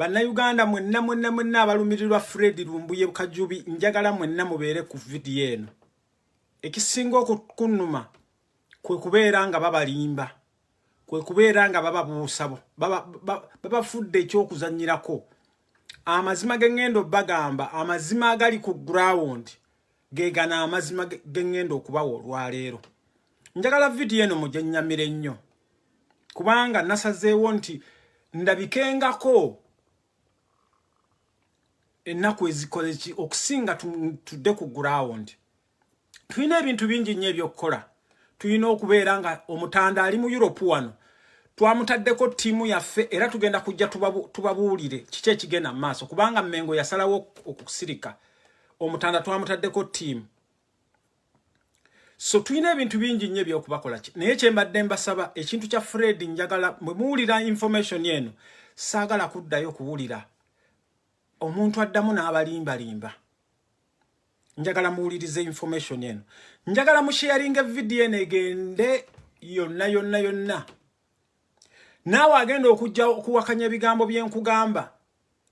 Bannayuganda mwenna abalumirirwa Fred Lumbuye Kajubi njagala mwenna mubeere ku video eno. Ekisinga okunnuma kwe kubeera nga babalimba. Kwe kubeera nga bababuusabo. Babafudde ekyokuzannyirako. Amazima gengendo bagamba amazima agali ku ground gegana amazima gengendo okubawo olwaleero. Njagala video eno mujennyamire nnyo. Kubanga nasazeewo nti ndabikengako ennaku ezikoleki okusinga tudde ku ground. Tulina ebintu bingi nnyo ebyokukola. Tulina okubeera nga omutanda ali mu Europe wano. Twamutaddeko tiimu yaffe era tugenda kujja tubabuulire kiki ekigenda mu maaso kubanga Mmengo yasalawo okusirika. Omutanda twamutaddeko tiimu. So tulina ebintu bingi nnyo ebyokubakola ki. Naye kye mbadde mbasaba ekintu kya Fred njagala mwe muwulira information eno saagala kuddayo kuwulira. Omuntu addamu n'abalimbalimba. Njagala muwulirize information eno. Njagala musharinge video eno egende yonna. Naawe agenda okujja okuwakanya ebigambo bye nkugamba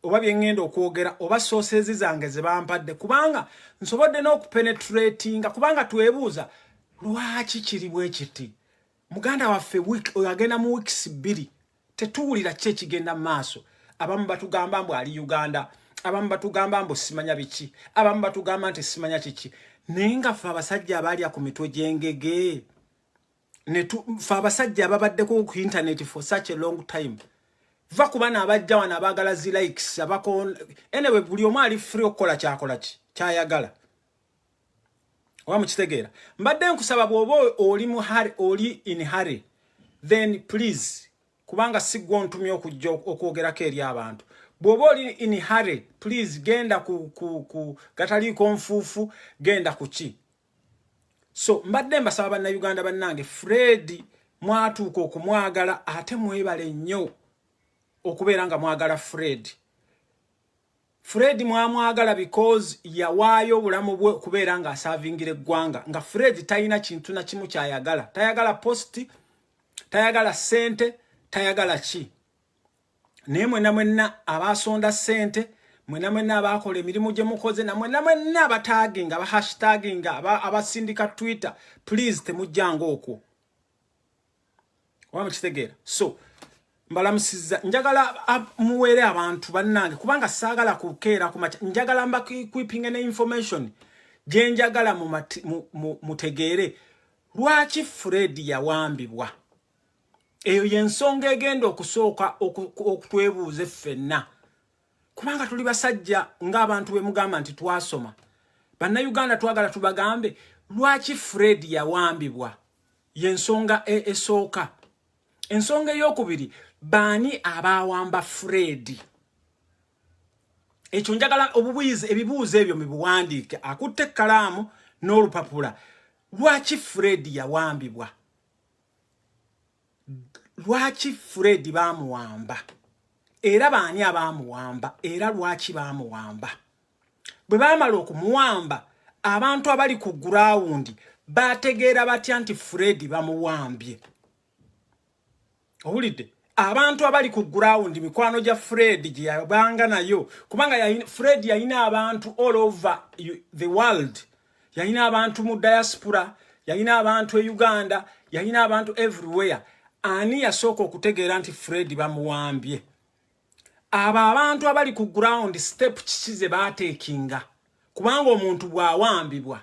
oba bye ngenda okwogera oba sources zange ze bampadde kubanga nsobodde n'okupenetratinga kubanga twebuuza lwaki kiri bwe kiti. Muganda waffe agenda mu weeks 2 tetuwulira kiki ekigenda mu maaso. Abamu batugamba mbu ali Uganda, abamu batugamba mbu simanya biki, abamu batugamba nti simanya kiki. Naye nga ffe abasajja abalya ku mitwe gy'engege ffe abasajja ababaddeko ku internet for such a long time. Va kuba n'abajja wano abaagala zi likes anyway buli omu ali free okukola kyakola ki kyayagala. Oba mukitegeera. Mbadde nkusaba bw'oba oli in hurry then please kubanga siggwa ontumye okujja okwogerako eri abantu. Bw'oba oli in hurry please genda ku gataliiko nfuufu genda ku ki. So mbadde mbasaba bannayuganda bannange Fred mwatuuka okumwagala ate mwebale nnyo okubeera nga mwagala Fred. Fred mwamwagala because yawaayo obulamu bwe okubeera nga asavingira eggwanga nga Fred talina kintu na kimu kyayagala. Tayagala posti, tayagala sente, tayagala ki. Naye mwenna abasonda sente, mwenna abakola emirimu gye mukoze na mwenna abataginga aba hashtaginga abasindika Twitter please temujjanga okwo. Oba mukitegeera. So mbalamusiza njagala muwere abantu bannange kubanga saagala kukeera ku macha njagala mba equipping ne information gye njagala mutegeere lwaki Fred yawambibwa. Eyo yensonga egenda okusooka okutwebuuze ffenna kubanga tuli basajja ng'abantu bwe mugamba nti twasoma. Bannayuganda twagala tubagambe lwaki Fred yawambibwa yensonga esooka. Ensonga ey'okubiri baani abawamba Fred. Ekyo njagala ebibuuzo ebyo mubiwandiike akutte ekkalaamu n'olupapula. Lwaki Fred yawambibwa? Lwaki Fred bamuwamba? Era baani abamuwamba? Era lwaki bamuwamba? Bwe baamala okumuwamba abantu abali ku ground bategeera batya nti Fred bamuwambye? Owulidde? Abantu abali ku ground mikwano gya Fred gye yabanga nayo kubanga Fred yalina abantu all over the world. Yalina abantu mu diaspora, yalina abantu e Uganda, yalina abantu everywhere. Ani yasooka okutegeera nti Fred bamuwambye? Abo abantu abali ku ground step kiki ze baatekinga kubanga omuntu bw'awambibwa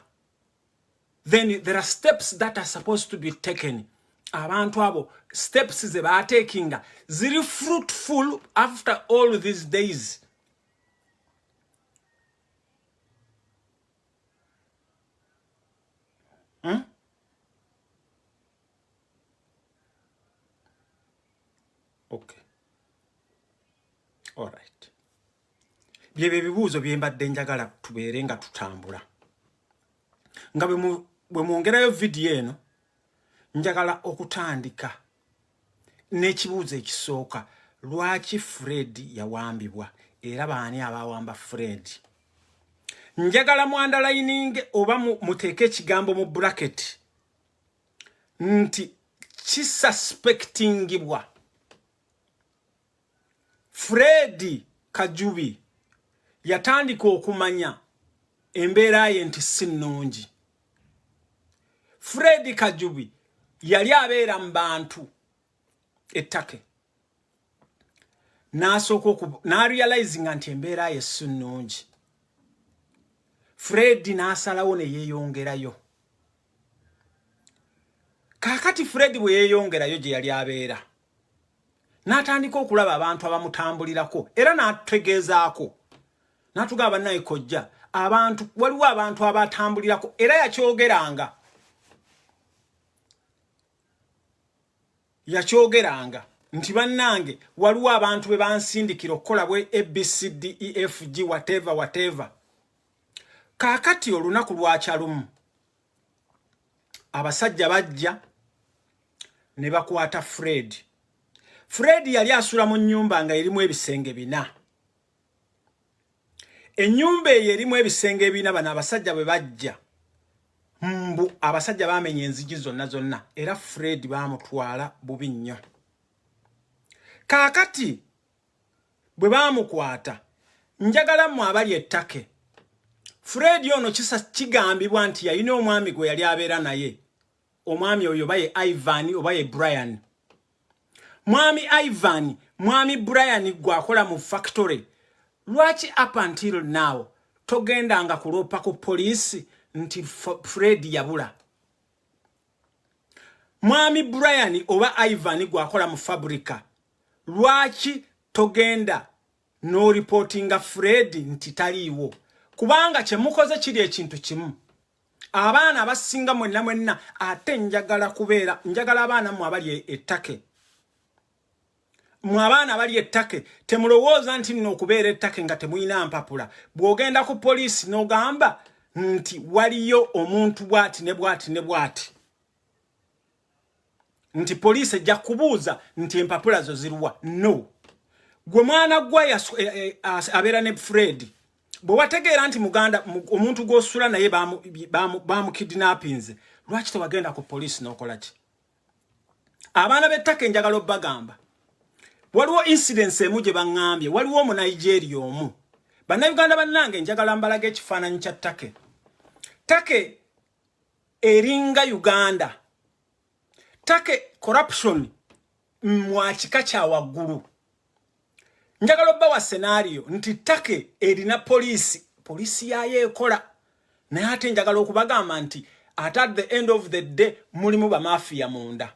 then there are steps that are supposed to be taken. Abantu abo steps ze baatekinga ziri fruitful after all these days. Okay. All right. Byebe bibuuzo bye mbadde njagala tubeere nga tutambula. Nga bwe mwongerayo video eno njagala okutandika n'ekibuuzo ekisooka lwaki Fred yawambibwa era baani abawamba Fred. Njagala mwandalayininge oba muteeke ekigambo mu bracket nti kisuspectingibwa Fred Kajubi yatandika okumanya embeera ye nti si nnungi. Fred Kajubi yali abeera mu bantu ettake. Na realizing nti embeera ye si nnungi. Fred n'asalawo ne yeeyongerayo. Kaakati Fred bwe yeeyongerayo gye yali abeera, n'atandika okulaba abantu abamutambulirako era n'atutegeezaako. N'atugamba naye kojja, waliwo abantu abatambulirako era yakyogeranga nti bannange waliwo abantu be bansindikira okukola bwe ABCDEFG whatever. Kaakati olunaku lwakyalumu abasajja bajja ne bakwata Fred. Fred yali asula mu nnyumba nga erimu ebisenge 4. Ennyumba eyo erimu ebisenge 4 bano abasajja bwe bajja. Abasajja bamenya enzigi zonna era Fred bamutwala bubi nnyo. Kaakati bwe bamukwata, njagala mu abali ettake. Fred ono kigambibwa nti yalina omwami gwe yali abeera naye. Omwami oyo baye Ivan oba ye Brian. Mwami Ivan, mwami Brian gwakola mu factory. Lwaki up until now togendanga kulopa ku polisi nti Fred yabula? Mwami Brian oba Ivan gwakola mu fabrika. Lwaki togenda no reportinga Fred nti taliiwo? Kubanga kyemukoze kiri ekintu kimu. Abaana abasinga mwenna ate njagala abaana mu abali ettake. Mu abaana abali ettake temulowooza nti nno okubeera ettake nga temuyina mpapula. Bw'ogenda ku polisi n'ogamba nti waliyo omuntu bwati ne bwati. Nti polisi ejja kubuuza nti empapula zo ziruwa. No. Gwe mwana gwa abeera ne Fred. Bwe wategeera nti muganda omuntu gw'osula naye bamukidnappinze, lwaki tewagenda ku polisi n'okola ki? Abaana b'ettake njagala obbagamba. Waliwo incidents emu gye baŋŋambye, waliwo mu Nigeria omu. Bannayuganda bannange njagala mbalaga ekifaananyi kya ttake. Ttake eringa Uganda. Ttake corruption mwakika kya waggulu. Njagala obbawa scenario nti ttake erina polisi yayo ekola. Naye ate njagala okubagamba nti at the end of the day mulimu bamafia munda.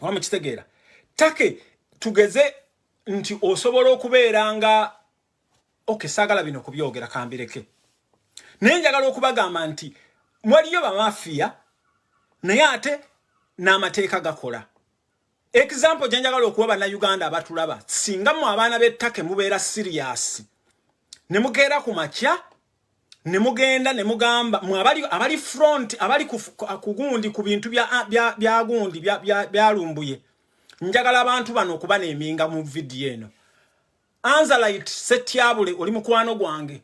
Wamukitegeera? Ttake tugeze nti osobola okubeera nga saagala bino kubyogera kambireke. Naye njagala okubagamba nti mwaliyo bamafia naye ate n'amateeka gakola. Example jenjagala okuwa bannayuganda abatulaba, singa mu abaana b'ettake mubeera serious ne mugeera ku makya ne mugenda ne mugamba mu abali front abali kugundi ku bintu bya gundi byalumbuye, njagala abantu bano okuba n'eminga mu video eno. Anzalite Setyabule oli mukwano gwange.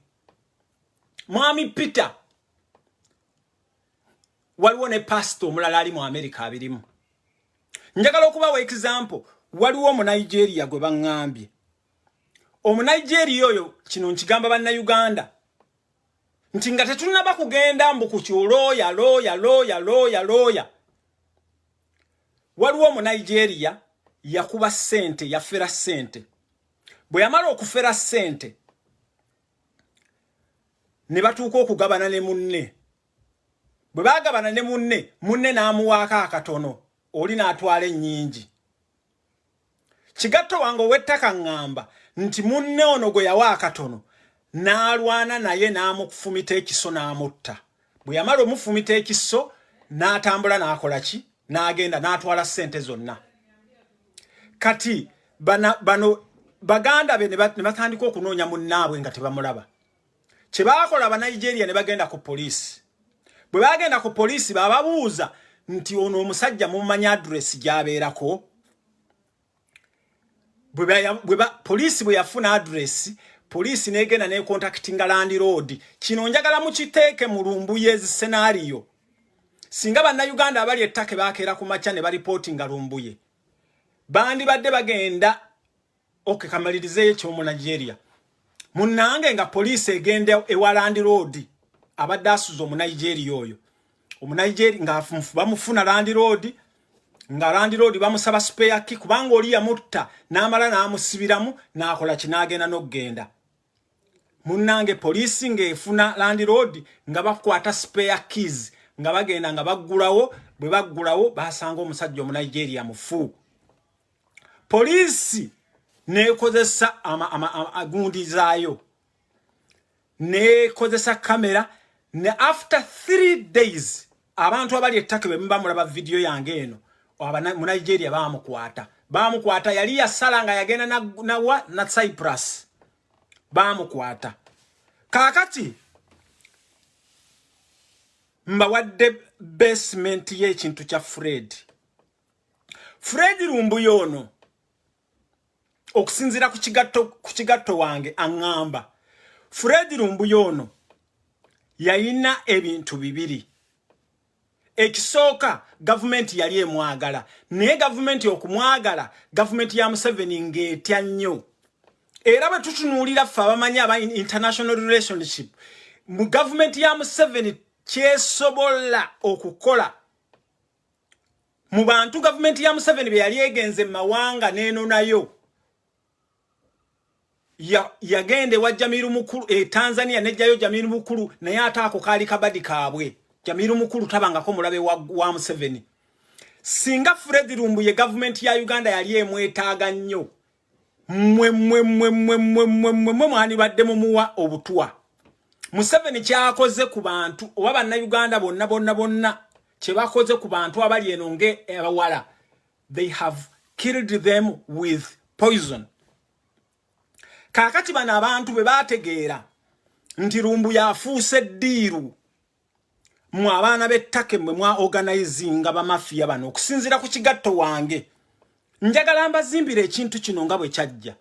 Mwami Peter waliwo ne pastor omulala ali mu America abirimu. Njagala okubawa example, waliwo mu Nigeria gwe baŋŋambye. Omu Nigeria oyo kino nkigamba bannayuganda nti nga tetunnaba kugenda mbu ku kyolooya looya. Waliwo mu Nigeria yakuba ssente, yafera ssente. Bwe yamala okufera ssente ne batuuka okugabana ne munne. Bwe baagabana ne munne n'amuwaako akatono. Oli n'atwala ennyingi. Kigatto wange ow'ettaka ŋŋamba nti munne ono gwe yawa akatono n'alwana naye n'amufumita ekiso n'amutta. Bwe yamala omufumita ekiso n'atambula n'akola ki? N'agenda n'atwala ssente zonna. Kati bano baganda be ne batandika okunoonya munnaabwe nga tebamulaba. Kye baakola Abanigeria ne bagenda ku polisi. Bwe bagenda ku polisi bababuuza nti ono omusajja mumanya address gy'abeerako. Polisi bwe yafuna address, polisi n'egenda ne contactinga landlord. Kino njagala mukiteeke mu Lumbuye scenario. Singa bannayuganda abali ettake baakeera ku makya ne baripotinga Lumbuye, bandibadde bagenda okay kamalirize ekyo mu Nigeria munange nga police egende ewa Land Road abadde asuza mu Nigeria oyo omu Nigeria nga bamufuna Land Road nga Land Road bamusaba spare key kubanga oli yamutta n'amala n'amusibiramu n'akola kinagenda n'okgenda munange police ngefuna Land Road nga bakwata spare keys nga bagenda nga baggulawo bwe baggulawo basanga omusajja mu Nigeria mufu police nekozesa agundi zaayo nekozesa kamera ne after 3 days abantu abali ettake bemba mulaba video yange eno mu Nigeria bamukwata yali yasala nga yagenda na Cyprus bamukwata kakati mbawadde basement y'ekintu kya Fred Lumbuye ono okusinzira ku kigatto wange angamba Fred Lumbuye ono yayina ebintu bibiri ekisooka government yali emwagala naye government okumwagala government ya Museveni ngeetya nnyo era bwe tutunuulira ffe abamanyi aba international relationship mu government ya Museveni kyesobola okukola mu bantu government ya Museveni be yali egenze mawanga neno nayo yagende wa Jamiru Mukulu Tanzania nejjayo Jamiru Mukulu naye ataako kali kabadi kaabwe Jamiru Mukulu tabangako mulabe wa Museveni singa Fred Lumbuye government ya Uganda yali emwetaaga nnyo mwe mwani badde muwa obutwa Museveni kyakoze ku bantu oba banna Uganda bonna kye bakoze ku bantu abali eno nge abawala they have killed them with poison kakati bana abantu be bategeera nti Lumbuye afuuse ddiiru mu abaana b'ettake mwe mwa organizinga ba mafia bano okusinzira ku kigatto wange njagala mbazimbira ekintu kino nga bwe kyajja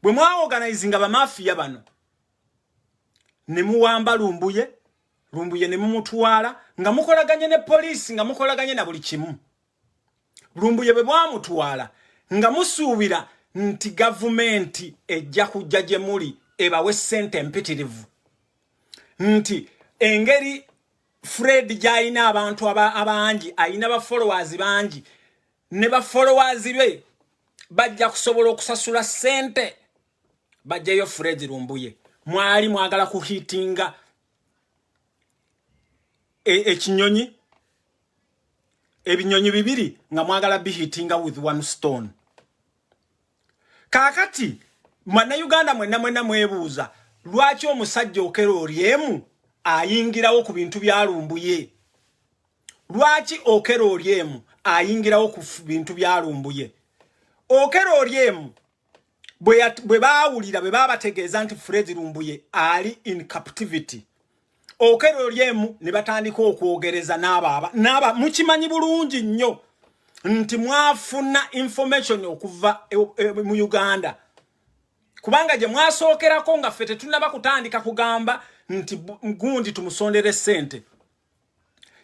bwe mwa organizinga ba mafia bano ne muwamba Lumbuye ne mumutwala nga mukolaganye ne police nga mukolaganye na buli kimu Lumbuye bwe bwamutwala nga musuubira nti government ejja kujja gye muli ebawe ssente empitirivu nti engeri Fred jaina abantu abangi ayina ba followers bangi ne ba followers be bajja kusobola okusasula ssente bajjayo Fred Lumbuye mwali mwagala kuhitinga ekinyonyi ebinyonyi bibiri nga mwagala bihitinga with one stone kakati mwana Uganda mwena mwebuuza lwaki omusajja Okero Oryemu ayingirawo ku bintu bya Lumbuye lwaki Okero Oryemu ayingirawo ku bintu bya Lumbuye Okero Oryemu bwe baawulira bwe babategeeza nti Fred Lumbuye ali in captivity Okero Oryemu ne batandika okwogereza n'aba mukimanyi bulungi nnyo nti mwafuna information okuva mu Uganda kubanga gye mwasookerako nga ffe tetunaba kutandika kugamba nti gundi tumusondere ssente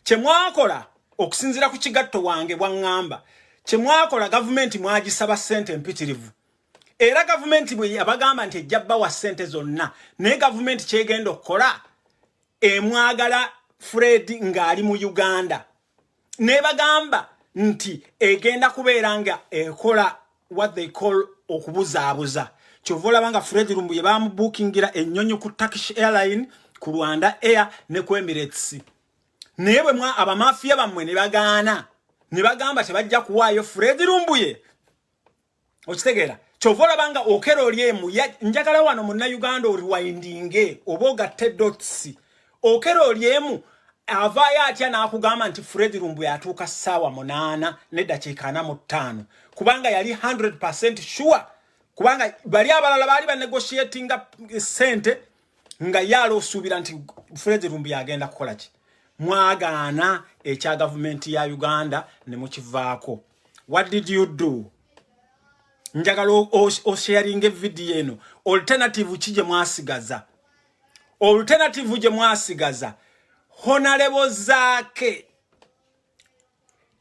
kye mwakola okusinzira ku kigatto wange bwangamba kye mwakola government mwagisaba ssente empitirivu era government bwe abagamba nti ejjabba wa ssente zonna naye government kyegenda okukola emwagala Fred ng'ali mu Uganda ne bagamba nti egenda kubeera nga ekola what they call okubuzaabuza kyovola banga Fred Lumbuye bamubukingira ennyonyi ku Turkish Airline ku Rwanda Air ne ku Emirates naye bwe mwa abamafia bamwe ne bagaana ne bagamba tebajja kuwaayo Fred Lumbuye okitegeera kyovola banga Okero Oryemu njagala wano mu Uganda oriwindinge oboga dots Okero Oryemu avaayo atya n'akugamba nti Fred Lumbuye atuuka ssaawa 8 n'eddakiika 45 kubanga yali 100% sure kubanga bali abalala baali banegotiatinga sente nga yalo osuubira nti Fred Lumbuye agenda kukola ki mwagaana ekya government ya Uganda ne mukivaako what did you do njagala osharing video eno alternative kije mwasigaza alternative je mwasigaza Honorable Zake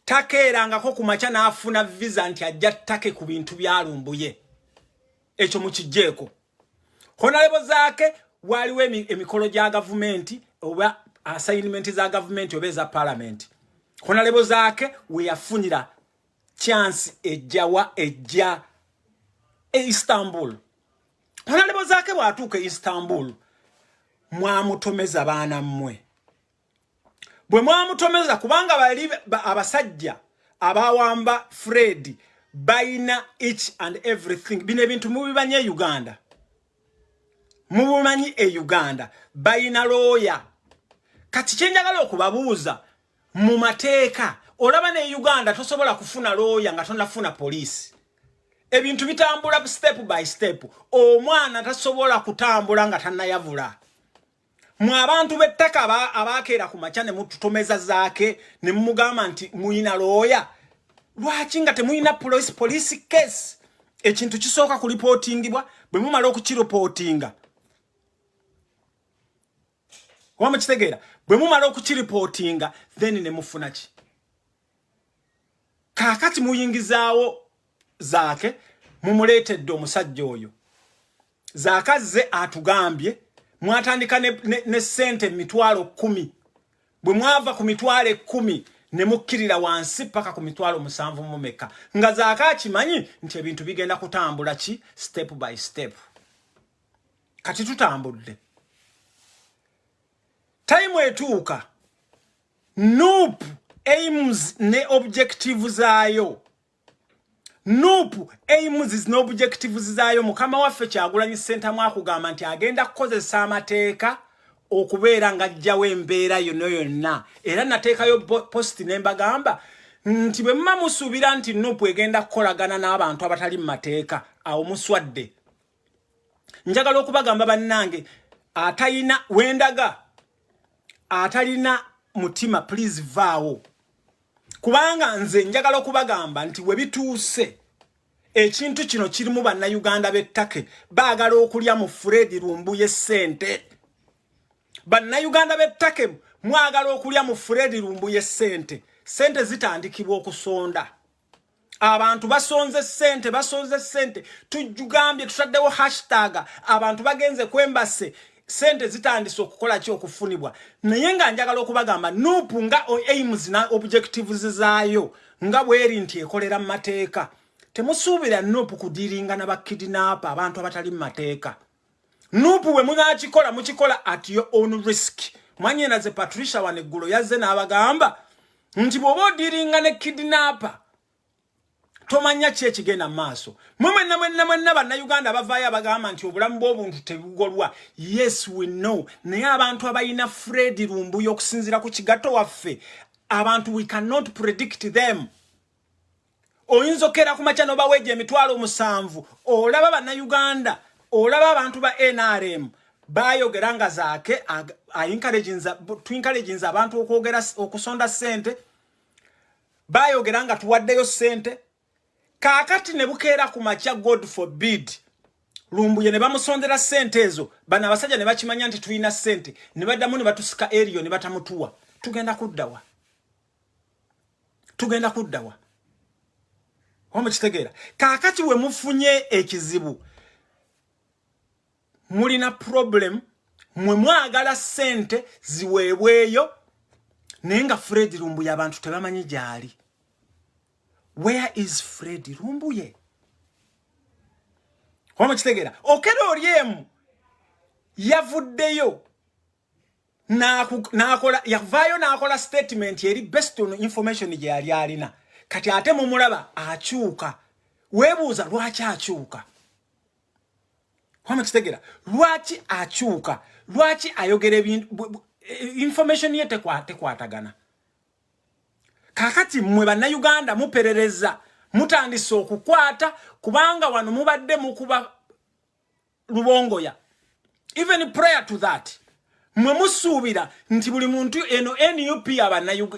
takeerangako ku macha n'afuna visa nti ajja ttake ku bintu bya Lumbuye ekyo mukijjeeko. Honorable zake waliwo emikolo gya gavumenti oba assignment za gavumenti oba eza parliament. Honorable zake we yafunira chance ejja Istanbul. Honorable zake bwatuuka Istanbul mwamutomeza baana mmwe. Bwe mwamutomeza kubanga bali abasajja abawamba Fred baina each and everything. Bino ebintu mubibanye Uganda. Mubumanyi Uganda baina lawyer. Kati kyenjagala okubabuuza mu mateeka olaba ne Uganda tosobola kufuna lawyer nga tonafuna police. Ebintu bitambula step by step. Omwana tasobola kutambula nga tannayavula. Mu abantu bettaka abakeera ku machane mututomeza zake ne mugamba nti muyina lawyer. Lwaki nga temuyina police case? Ekintu kisooka ku reportingibwa bwe mumala okukireportinga. Wama kitegeera bwe mumala okukireportinga then ne mufuna ki? Kakati muyingizaawo zake mumuleetedde omusajja oyo. Zakaze atugambye mwatandika ne sente 10,000. Bwe mwava ku 10,000 ne mukkirira wansi paka ku 7,000 mumeka. Nga Zaka kimanyi nti ebintu bigenda kutambula ki step by step. Kati tutambudde. Time etuuka. NUP aims ne objective zaayo. NUP aims ne objective zaayo. Mukama waffe Kyagulanyi Ssentamu akugamba nti agenda kukozesa amateeka okubeera nga ajjawo embeera yonna. Era nateekayo post ne mbagamba nti bwe mma musuubira nti NUP egenda kukolagana n'abantu abatali mu mateeka awo muswadde. Njagala okubagamba bannange atayina wendaga atalina mutima please vaawo. Kubanga nze njagala okubagamba nti we bituuse ekintu kino kirimu bannayuganda bettake baagala okulya mu Fred Lumbuye sente. Bannayuganda bettake mwagala okulya mu Fred Lumbuye sente. Sente zitandikibwa okusonda. Abantu basonze sente. Tujugambye tutaddewo hashtag abantu bagenze kwembase. Sente zitandise okukola ki okufunibwa. Naye nga njagala okubagamba NUP nga aims na objectives zaayo nga bweri nti ekolera mu mateeka. Temusuubira NUP kudiringa na bakidinapa abantu abatali mu mateeka. NUP we mukikola at your own risk. Mwanyena ze Patricia Waneggulo yazze n'abagamba nti bw'oba odiringa ne kidinapa tomanya ki ekigenda maaso. Mwenna bannayuganda bavaayo abagamba nti obulamu bw'obuntu tebugolwa. Yes we know. Naye abantu abayina Fred Lumbuye okusinzira ku kigatto waffe abantu we cannot predict them. Oyinza okera ku makya n'obaweeja 7,000 olaba bannayuganda olaba abantu ba NRM bayogera nga Zake encouraging abantu okusonda sente bayogera nga tuwaddeyo sente. Kakati ne bukeera ku makya God forbid Lumbuye ne bamusondera sente ezo bana abasajja ne bakimanya nti tulina sente ne baddamu ne batusika eriyo ne batamutuwa. Tugenda kuddawa Wama kitegeera. Kakati we mufunye ekizibu mulina problem mwe mwagala sente ziweebweyo naye nga Fred Lumbuye abantu tebamanyi gyali. Where is Fred Lumbuye? Wama kitegeera. Okero olyemu yavuddeyo yavaayo n'akola statement eri based on information gye yali alina. Kati ate mumulaba akyuka. Weebuuza lwaki akyuka? Wama kitegeera. Lwaki akyuka? Lwaki ayogera information ye tekwatagana? Kakati mwe bannayuganda muperereza mutandise okukwata kubanga wano mubadde mukuba Lubongoya. Even prior to that mwe musuubira nti buli muntu eno NUP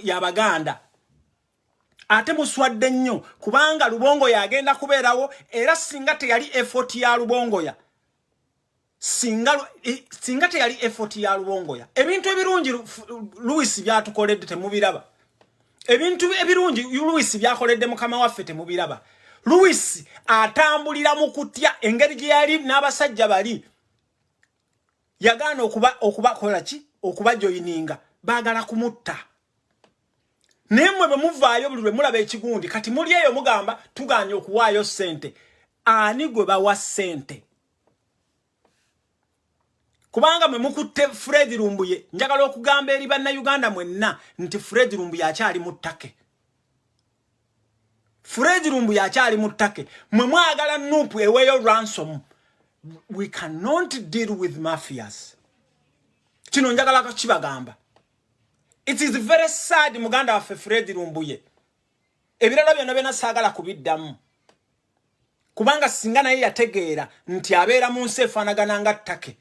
y'Abaganda ate muswadde nnyo kubanga Lubongoya agenda kubeerawo era singa teyali effort ya Lubongoya. Singa teyali effort ya Lubongoya ebintu ebirungi Louis byatukoledde temubiraba. Ebintu ebirungi Louis byakoledde mukama waffe temubiraba. Louis atambulira mu kutya engeri gye yali n'abasajja bali yagaana okuba kola ki okuba joyininga baagala kumutta nemwe bwe muvaayo buli lwe mulaba ekigundi kati muli eyo mugamba tuganye okuwaayo ssente ani gwe bawa ssente kubanga mwe mukutte Fred Lumbuye njagala okugamba eri bannayuganda mwenna nti Fred Lumbuye akyali mu ttake Fred Lumbuye akyali mu ttake mwe mwagala Nuupu eweeyo ransom we cannot deal with mafias kino njagala kibagamba it is very sad muganda waffe Fred Lumbuye ebirala byonna saagala kubiddamu kubanga singa naye yategeera nti abeera mu nsi efaanagana nga ttake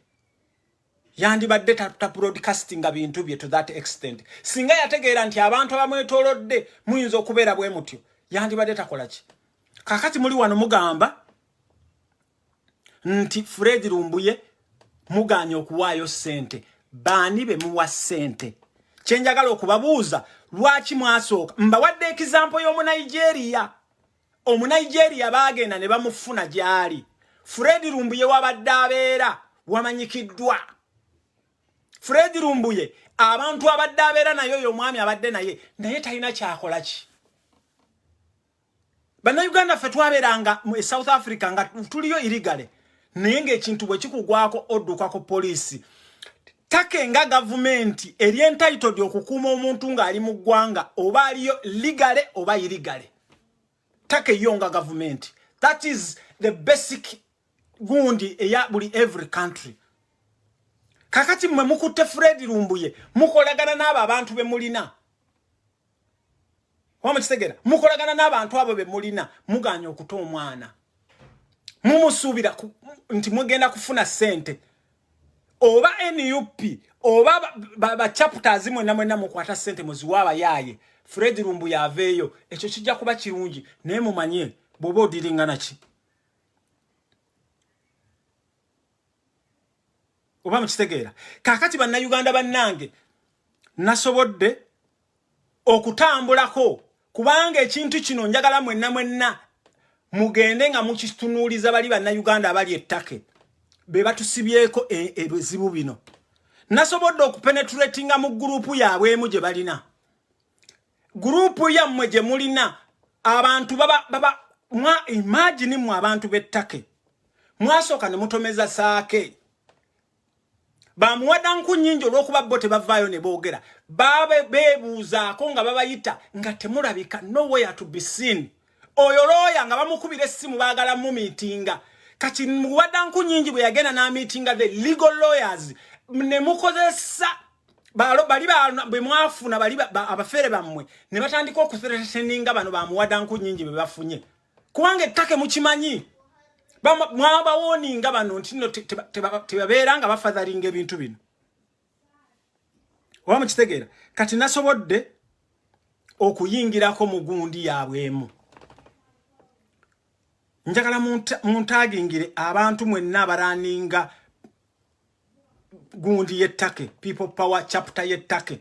yandibadde ta broadcasting bintu bye to that extent singa yategeera nti abantu abamwetoolodde muyinza okubeera bwe mutyo yandibadde takola ki kakati muli wano mugamba nti Fred Lumbuye muganye okuwaayo ssente baani be muwa ssente kyenjagala okubabuuza lwaki mwasooka mbawadde example y'Omunigeria baagenda ne bamufuna gyali Fred Lumbuye wabadde abeera wamanyikiddwa Fred Lumbuye abantu abadde abeera naye oyo omwami abadde naye talina kyakola ki bannayuganda ffe twabeeranga mu South Africa nga tuliyo irigale naye ng'ekintu bwe kikugwako oddukako poliisi takenga gavumenti eri entitled okukuuma omuntu ng'ali mu ggwanga oba aliyo ligale oba irigale takeyonga gavumenti that is the basic gundi eya buli every country kakati mwe mukutte Fred Lumbuye mukolagana n'abo abantu be mulina wamukitegera mukolagana n'abantu abo be mulina muganya okuta omwana mumusuubira nti mugenda kufuna ssente oba NUP oba ba chapters mwenna mukwata ssente muziwa abayaaye Fred Lumbuye aveeyo ekyo kijja kuba kirungi naye mumanye bw'oba odiringana ki oba mukitegeera kakati bannayuganda bannange nasobodde okutambulako kubanga ekintu kino njagala mwenna mugende nga mukitunuuliza bali bannayuganda abali ettake be batusibyeko ebizibu bino nasobodde okupenetratinga mu gurupu yaabwe emu gye balina gurupu yammwe gye mulina abantu imagine mu abantu b'ettake mwasooka ne mutomeza saake bamuwada nku nnyingi olw'okuba bo tebavaayo ne boogera beebuuzaako nga babayita nga temulabika nowhere to be seen oyo looya nga bamukubira essimu baagala mu miitinga kati muwada nku nnyingi bwe yagenda n'amiitinga the legal lawyers ne mukozesa bali bwe mwafuna bali abafere bammwe ne batandika okuthreateninga bano bamuwada nku nnyingi be bafunye kubanga ettake mukimanyi mwabawoninga bano nti no tebabeera nga bafadhalinga ebintu bino oba mukitegeera kati nasobodde okuyingirako mu gundi yaabwemu njagala muntagingire abantu mwenna abaraninga gundi yettake people power chapter yettake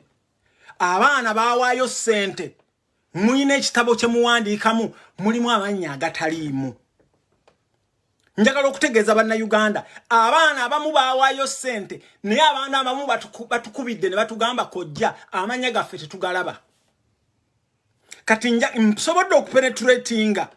abaana bawaayo ssente muyina ekitabo kye muwandiikamu mulimu amannya agataliimu njagala okutegeeza bannayuganda abaana abamu bawaayo ssente naye abaana abamu batukubidde ne batugamba kojja amanya gaffe tetugalaba kati nsobodde okupenetratinga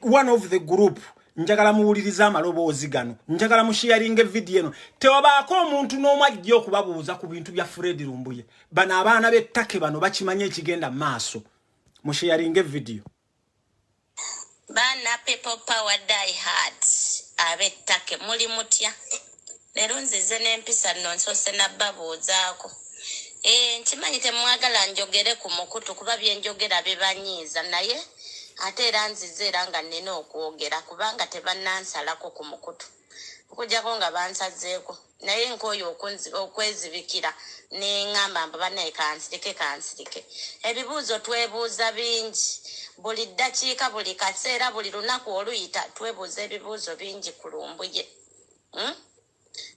one of the group njagala muwuliriza amaloboozi gano njagala musharinga video eno tewabaako omuntu n'omu ajja okubabuuza ku bintu bya Fred Lumbuye bano abaana b'ettake bano bakimanye ekigenda maaso musharinga video Bana people power die hard ab'ettake muli mutya leero nzize n'empisa nonsose nabbabuuzaako nkimanyi temwagala njogere ku mukutu kuba byenjogera bibanyiiza naye ate era nzize era nga nnina okwogera kubanga tebannansalako ku mukutu okujjako nga bansazeeko naye nk'oyo okwezibikira neŋŋamba mba bannaye kansirike ebibuuzo twebuuza bingi buli ddakiika buli kaseera buli lunaku oluyita twebuuza ebibuuzo bingi ku Lumbuye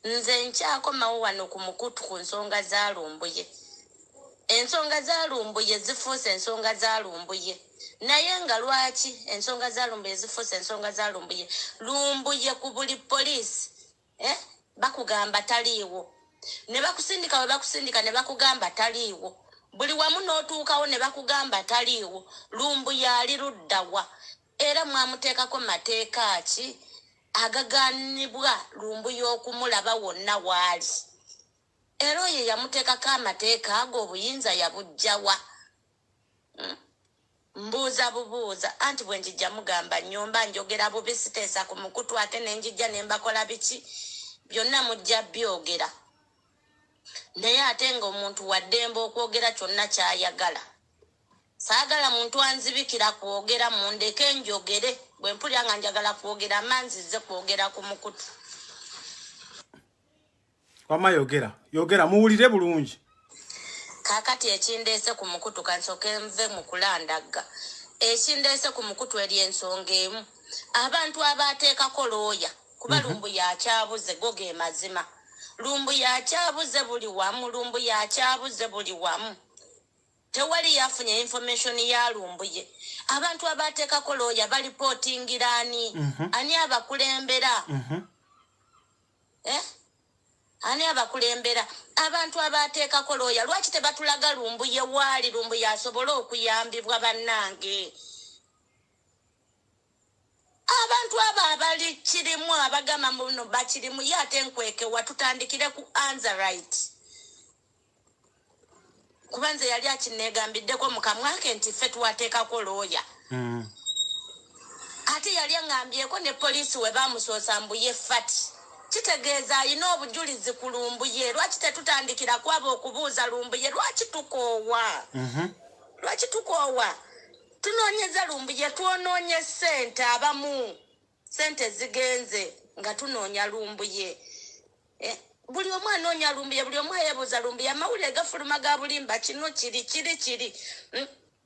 nze nkyakomawo wano ku mukutu ku nsonga za Lumbuye ensonga za Lumbuye zifuuse ensonga za Lumbuye naye nga lwaki ensonga za Lumbuye zifuuse ensonga za Lumbuye Lumbuye ku buli poliisi bakugamba taliiwo ne bakusindika we bakusindika ne bakugamba taliiwo buli wamu n'otuukawo ne bakugamba taliiwo Lumbuye ali ludda wa era mwamuteekako mateeka ki agaganibwa Lumbuye okumulaba wonna waali era oyo yamuteekako amateeka ago obuyinza yabujjawa mbuuza bubuuza anti bwe njijja mugamba nnyomba njogera bubi siteesa ku mukutu ate ne njijja ne mbakola biki byonna mujja byogera naye ate ng'omuntu waddembe okwogera kyonna ky'ayagala saagala muntu anzibikira kwogera mundeke njogere bwe mpulira nga njagala kwogera amanzize kwogera ku mukutu wama yogera muwulire bulungi kakati ekindeese ku mukutu kansoke nve mu kulandagga ekindeese ku mukutu eri ensonga emu abantu abaateekako looya kuba Lumbuye akyabuze go ge mazima Lumbuye akyabuze buli wamu Lumbuye akyabuze buli wamu tewali yafunye information ya Lumbuye abantu abaateekako looya balipootingira ani abakulembera ani abakulembera abantu abaateekako looya lwaki tebatulaga Lumbuye waali Lumbuye asobole okuyambibwa bannange abantu abo abali kirimu abagamba muno bakirimu ye ate nkwekewa tutandikire ku Anzalite kuba nze yali akineegambiddeko mu kamwa ke nti ffe tuwateekako looya ate yali aŋŋambyeko ne poliisi we baamusoosa mbuye fati kitegeeza alina obujulizi ku Lumbuye lwaki tetutandikira kwaba okubuuza Lumbuye lwaki tukoowa lwaki tukoowa tunoonyeza Lumbuye twonoonye ssente abamu ssente zigenze nga tunoonya Lumbuye buli omu anoonya Lumbuye buli omu ayeebuuza Lumbuye amawulire gafuluma ga bulimba kino kiri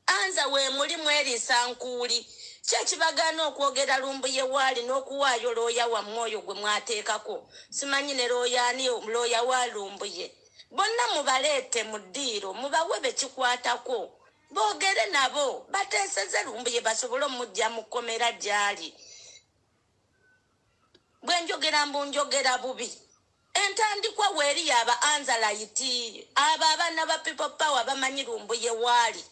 anza we mulimu eriisa nkuuli ki ekibagaana okwogera Lumbuye waali n'okuwaayo looya wammwe oyo gwe mwateekako simanyi ne looya wa Lumbuye bonna mubaleete mu ddiiro mubawe bekikwatako boogere nabo bateeseze Lumbuye basobole omujja mu kkomera gy'ali bwe njogera njogera bubi entandikwa weeri aba Anzalite abo abaana ba People Power bamanyi Lumbuye waali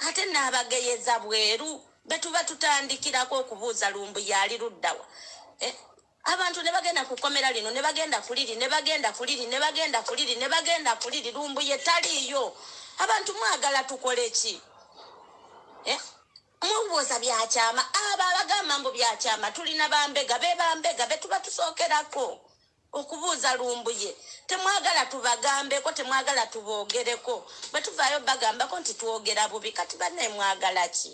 ate n'abageyeza bweru betuba tutandikirako okubuuza Lumbuye ali luddawa abantu ne bagenda ku kkomera lino ne bagenda kuliri ne bagenda kuliri ne bagenda kuliri ne bagenda kuliri Lumbuye taliiyo abantu mwagala tukole ki mubuuza byakyama abo abagamba mbu byakyama tulina bambega bebambega betuba tusookerako okubuuza Lumbuye temwagala tubagambeko temwagala tuboogereko bwe tuvaayo bagambako nti twogera bubi kati banne mwagala ki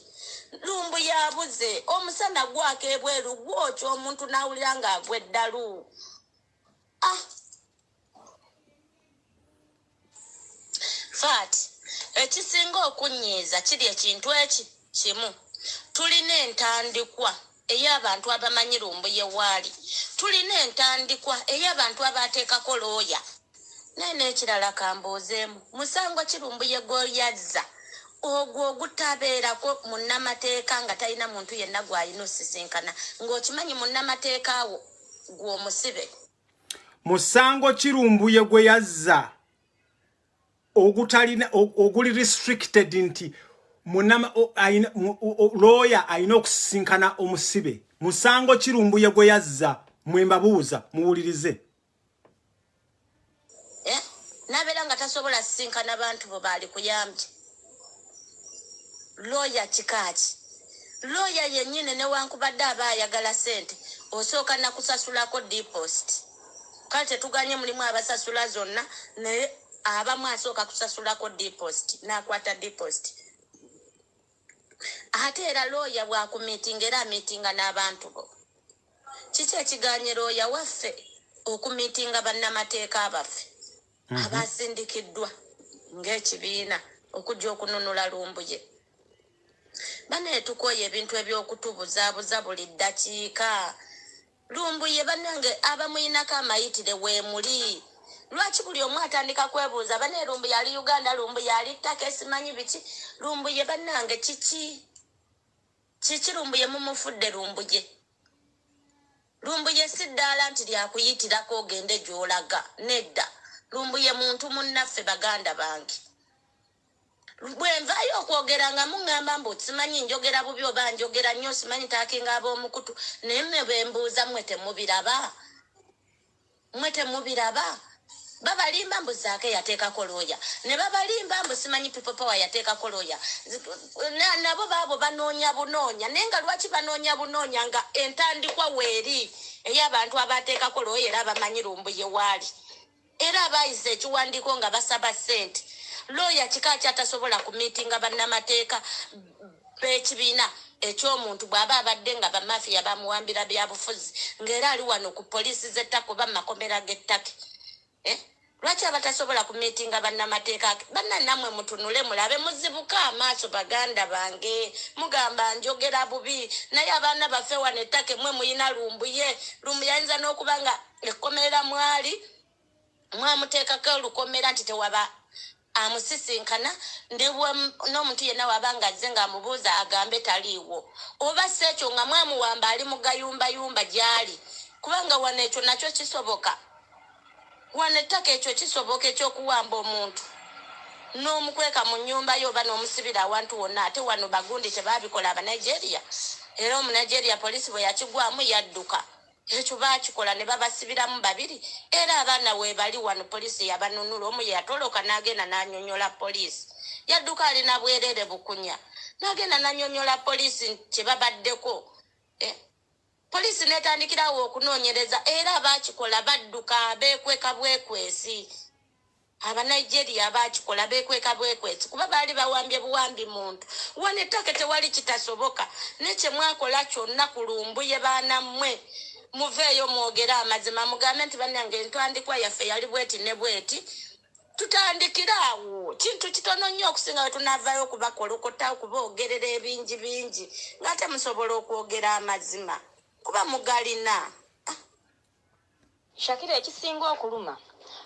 Lumbuye abuze omusana gwaka ebweru gwokya omuntu n'awulira ng'agwa eddalu fati ekisinga okunyiiza kiri ekintu kimu tulina entandikwa ey'abantu abamanyi Lumbuye waali tulina entandikwa ey'abantu abaateekako looya naye n'ekirala kambuuzeemu musango ki Lumbuye gw'oyazza ogwo ogutabeerako munnamateeka nga talina muntu yenna gw'alina osisinkana ng'okimanyi munnamateeka awo gw'omusibe musango ki Lumbuye gwe yazza ogutalina oguli restricted nti looya alina okusisinkana omusibe musango ki Lumbuye gwe yazza mwembabuuza muwulirize nabeera nga tasobola sisinkana bantu bo baali kuyambye looya kikaaki looya yennyini newankubadde aba ayagala ssente osooka nakusasulako deposit kale tetuganye mulimu abasasula zonna naye abamu asooka kusasulako deposit n'akwata deposit ate era looya bwakumiitinga era amiitinga n'abantu bo kiki ekiganye looya waffe okumiitinga bannamateeka abaffe abasindikiddwa ng'ekibiina okujja okununula Lumbuye bane tukoye ebintu eby'okutubuzaabuza buli ddakiika Lumbuye bannange abamuyinako amayitire weemuli lwaki buli omu atandika kwebuuza bane lumbu yali Uganda lumbu yali ttaka esimanyi biki lumbu ye bannange kiki lumbu ye mumufudde lumbu ye siddaala nti lyakuyitirako ogende gy'olaga nedda lumbu ye muntu munnaffe baganda bange bwe nvaayo okwogera nga muŋŋamba mbu simanyi njogera bubi oba njogera nnyo simanyi taakinga ab'omukutu naye mme bwe mbuuza mmwe temubiraba babalimba mbu Zaake yateekako looya ne babalimba mbu simanyi People Power yateekako looya nabo baabo banoonya bunoonya naye nga lwaki banoonya bunoonya nga entandikwa weeri ey'abantu abateekako looya era abamanyi lumbu ye waali era abaayisa ekiwandiiko nga basaba ssente looya kika kyatasobola kumiitinga bannamateeka b'ekibiina ekyomuntu bw'aba abadde nga bamafiya bamuwambira byabufuzi ng'era ali wano ku poliisi z'ettaka oba mu makomera g'ettaka lwaki abatasobola kumiitinga bannamateeka bannanammwe mutunule mulabe muzibuka amaaso baganda bange mugamba njogera bubi naye abaana baffe wano ettaka mmwe muyina lumbu yayinza n'okuba nga ekkomerera mwali mwamuteekako olukomera nti tewaba amusisinkana n'omuntu yenna wabanga azze ng'amubuuza agambe taliiwo oba si ekyo nga mwamuwamba ali mu gayumbayumba gy'ali kubanga wano ekyo nakyo kisoboka wano ettaka ekyo kisoboka ekyokuwamba omuntu n'omukweka mu nnyumba yo oba n'omusibira awantu wonna ate wano bagundi tebaabikola Abanigeria era Omunigeria poliisi bwe yakigwamu yadduka ekyo baakikola ne babasibiramu babiri era abaana we bali wano poliisi yabanunula omu yatoloka n'agenda n'anyonyola poliisi yadduka alina bwerere bukunya n'agenda n'anyonyola poliisi kyebabaddeko poliisi netandikirawo okunoonyereza era abaakikola badduka beekweka bwekwesi Abanigeria abaakikola beekweka bwekwesi kuba baali bawambye buwambi muntu wano ettaka tewali kitasoboka nekye mwakola kyonna ku lumbu ye baana mmwe muveeyo mwogera amazima mugambe nti bannange entandikwa yaffe yali bweti ne bweti tutandikiraawo kintu kitono nnyo okusinga we tunaavaayo okubakolokota okuboogerera ebingi bingi ng'ate musobola okwogera amazima kuba mugalina Shakira ekisinga okuluma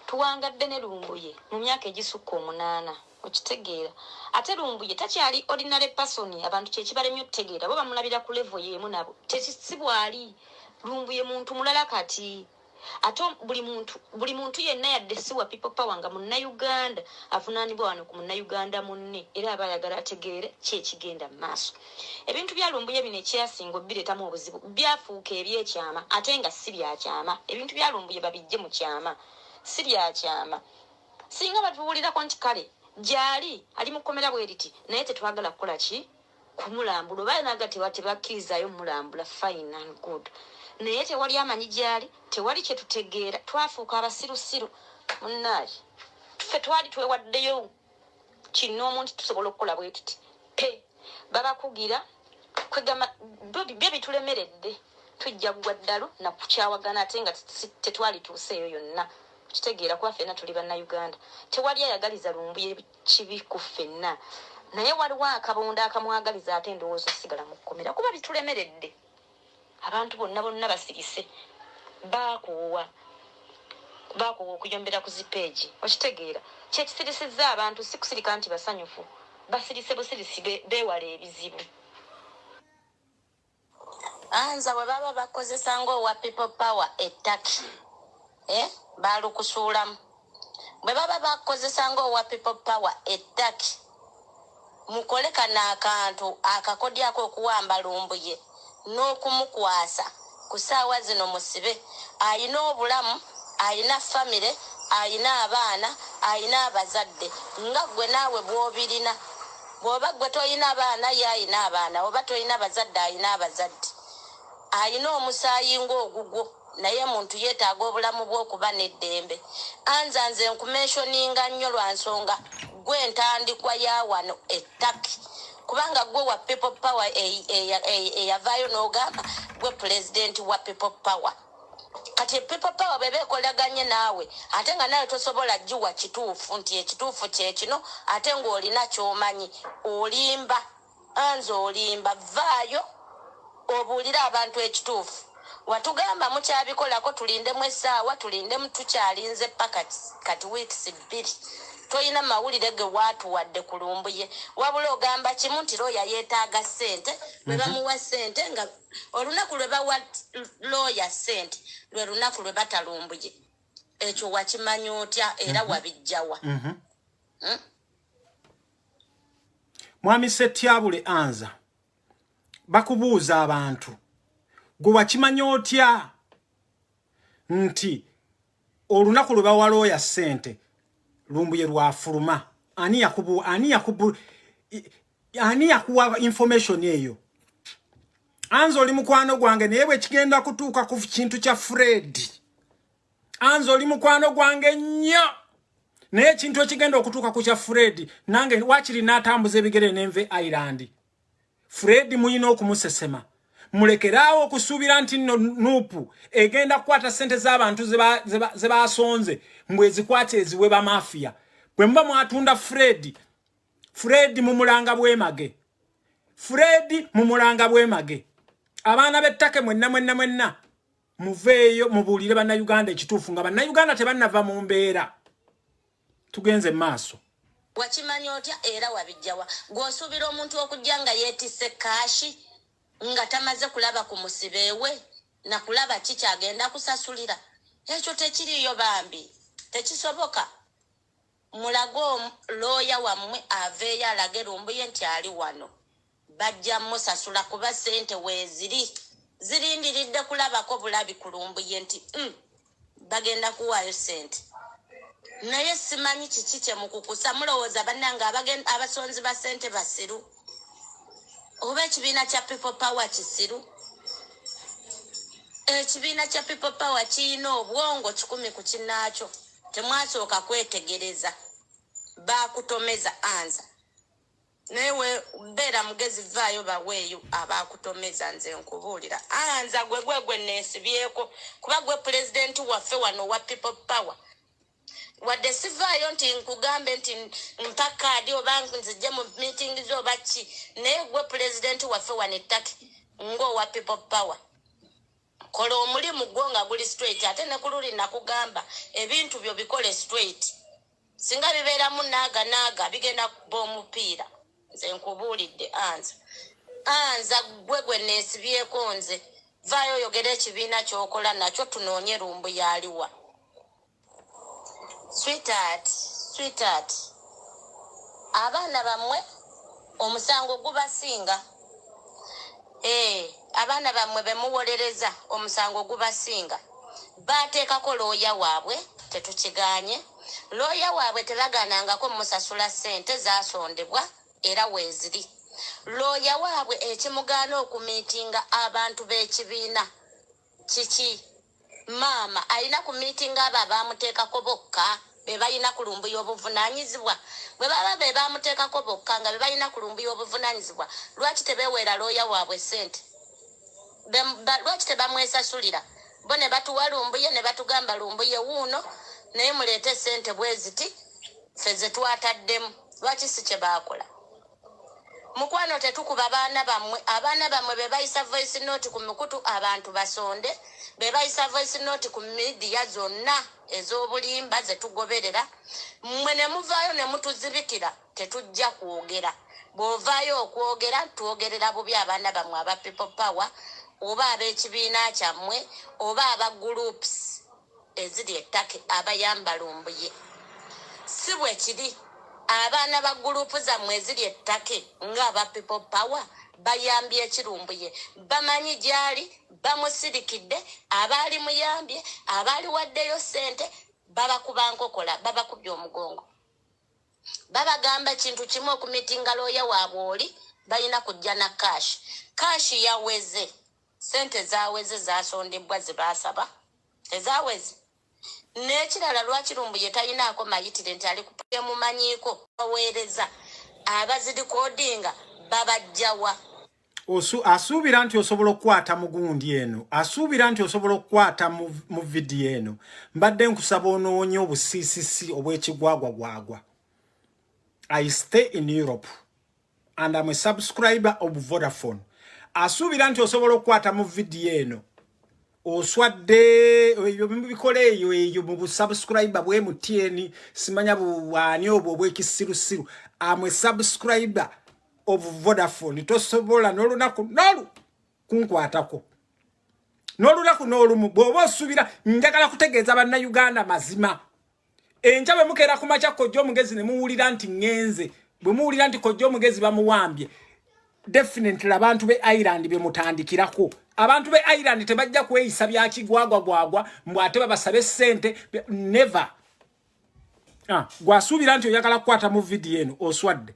tuwangadde ne lumbuye mu myaka egisukka 8 okitegeera ate lumbuye takyali ordinary person abantu kyekibalemye okutegeera bo bamulabira ku level yemu nabo tekisibwali lumbuye muntu mulala kati ate buli muntu yenna yadde siwa People Power nga Munnayuganda avunaanibwa wano ku Munnayuganda munne era abayagala ategeere kyekigenda mu maaso ebintu bya lumbuye bino ekyasinga bireetamu obuzibu byafuuka ebyekyama ate nga si byakyama ebintu bya lumbuye babijje mu kyama si byakyama singa batubuulirako nti kale gyali ali mu kkomera bweriti naye tetwagala kukola ki kumulambula oba naga tebakkirizayo mulambula fine and good naye tewali amanyi gyali tewali kyetutegeera twafuuka abasirusiru munnaayi ffe twali twewaddeyo kino omuntu tusobola okukola bwe tuti babakugira kwegamba byo bitulemeredde tujja kugwa ddalo nakukyawagana ate nga tetwali tuuseeyo yonna kitegeera kuba ffenna tuli Bannayuganda tewali ayagaliza lumbuye kibi ku ffenna naye waliwo akabonda akamwagaliza ate endowooza osigala mu kkomera kuba bitulemeredde abantu bonna basirise bakoowa okuyombera ku zipeegi okitegeera kyekisirisizza abantu si kusirika nti basanyufu basirise busirisi beewala ebizibu anza bwe baba bakozesa ng'owa People Power ettaki balukusuulamu bwe baba bakozesa ng'owa People Power ettaki mukole kano akantu akakodyako okuwamba lumbuye n'okumukwasa ku ssaawa zino musibe ayina obulamu ayina famire ayina abaana ayina abazadde nga gwe naawe bw'obirina bw'oba gwe toyina abaana ye ayina abaana oba toyina bazadde ayina abazadde ayina omusaayi ng'ogugwo naye muntu yeetaaga obulamu bw'okuba n'eddembe anzanze nkumensioninga nnyo lwa nsonga gwe entandikwa ya wano ettaki kubanga gwe wa People Power eyavaayo n'ogamba gwe pulezidenti wa People Power kati People Power bwe beekolaganye naawe ate nga nawe tosobola giwa kituufu nti ekituufu kyekino ate ng'olina ky'omanyi olimba anze olimba vaayo obuulire abantu ekituufu watugamba mukyabikolako tulindemu essaawa tulindemu tukyalinze paka kati weeks 2 toyina mawulire ge watuwadde ku Lumbuye wabula ogamba kimu nti looya yeetaaga ssente lwe bamuwa ssente nga olunaku lwe bawa looya ssente lwe lunaku lwe bata Lumbuye ekyo wakimanya otya era wabijjawa Mwami Ssetyabule Anza bakubuuza abantu gwe wakimanya otya nti olunaku lwe bawa looya ssente Lumbuye lwafuluma ani yakuwa information eyo Anza oli mukwano gwange naye bwe kigenda kutuuka ku kintu kya Fred Anza oli mukwano gwange nnyo naye ekintu ekigenda okutuuka ku kya Fred nange wakiri n'atambuza ebigere n'enve Island Fred muyina okumusesema mulekeraawo okusuubira nti nno nuupu egenda kukwata ssente z'abantu ze baasonze mbwe zikwate eziwe ba mafia bwe muba mwatunda Fred mumulanga bwemage abaana b'ettake mwenna muveeyo mubuulire bannayuganda ekituufu nga bannayuganda tebannava mu mbeera tugenze maaso wakimanya otya era wabijjawa gw'osuubira omuntu okujja nga yeetisse kaashi nga tamaze kulaba ku musibe we na kulaba kikyagenda kusasulira ekyo tekiriyo bambi tekisoboka mulago looya wammwe aveeyo alage Lumbuye nti ali wano bajja musasula kuba ssente weeziri zirindiridde kulabako bulabi ku Lumbuye nti bagenda kuwaayo ssente naye simanyi kiki kye mukukusa mulowooza bannange abasonzi ba ssente basiru oba ekibiina kya People Power kisiru ekibiina kya People Power kiyina obwongo 10 ku kinnaakyo temwasooka kwetegereza baakutomeza Anza naye beera mugezi vaayo baweeyo abaakutomeza nze nkubuulira Anza gwe neesibyeko kuba gwe pulezidenti waffe wano wa People Power wadde sivaayo nti nkugambe nti mpa kaadi oba nzijje mu meeting oba ki naye gwe pulezidenti waffe wano ettake ng'owa People Power kola omulimu gwo nga guli straight ate ne ku luli nakugamba ebintu byo bikole straight singa bibeeramu naaga bigenda kuba omupiira nze nkubuulidde Anza gwe neesibyeko nze vaayo oyogera ekibiina ky'okola nakyo tunoonye Lumbuye aliwa Sweetheart abaana bammwe omusango gubasinga abaana bammwe bemuwolereza omusango gubasinga baateekako looya waabwe tetukiganye looya waabwe tebagaanangako musasula ssente zaasondebwa era weeziri looya waabwe ekimugaana okumiitinga abantu b'ekibiina kiki maama alina ku meeting abo abaamuteekako bokka be balina ku Lumbuye obuvunaanyizibwa bwe baba be baamuteekako bokka nga be balina ku Lumbuye obuvunaanyizibwa lwaki tebeeweera looya waabwe ssente lwaki tebamwesasulira bo ne batuwa Lumbuye ne batugamba Lumbuye wuuno naye muleete ssente bwe ziti ffe ze twataddemu lwaki si kye baakola mukwano tetukuba abaana bammwe be bayisa voice note ku mikutu abantu basonde be bayisa voice note ku media zonna ez'obulimba ze tugoberera mmwe ne muvaayo ne mutuzibikira tetujja kwogera bw'ovaayo okwogera twogerera bubi abaana bammwe aba People Power oba ab'ekibiina kyammwe oba aba groups eziri ettake abayamba Lumbuye si bwe kiri abaana ba gurupu zammwe eziri ettake ng'aba People Power bayambye ekirumbuye bamanyi gyali bamusirikidde abaali muyambye abaali waddeyo ssente babakuba nkokola babakubye omugongo babagamba kintu kimu okumitinga looya waabwe oli balina kujja na kashi yaweze ssente zaaweze zaasondebwa ze baasaba tezaaweze n'ekirala lwaki Lumbuye talinaako mayitire nti ali kupye mumanyiiko baweereza abazirikodinga babajjawa asuubira nti osobola okukwata mu gundi eno asuubira nti osobola okukwata mu vidiyo eno mbadde nkusaba onoonye obusiisisi obw'ekigwagwagwagwa. I stay in Europe and I'm a subscriber of Vodafone. Asuubira nti osobola okukwata mu vidiyo eno oswadde ebyo bikole eyo mu subscriber bwe mutieni simanya buwani obwo bwekisirusiru amwe subscriber of Vodafone tosobola n'olunaku nolu kunkwatako n'olunaku n'olumu bw'oba osubira njagala kutegeeza banna Uganda mazima enja bwe mukeera ku makya Kojja Omugezi ne muwulira nti ngenze bwe muwulira nti Kojja Omugezi bamuwambye definitely abantu be Ireland be mutandikirako abantu be Ireland tebajja kweyisa bya kigwagwa mbwate babasabe sente never gwasuubira nti oyagala kukwata mu video eno oswadde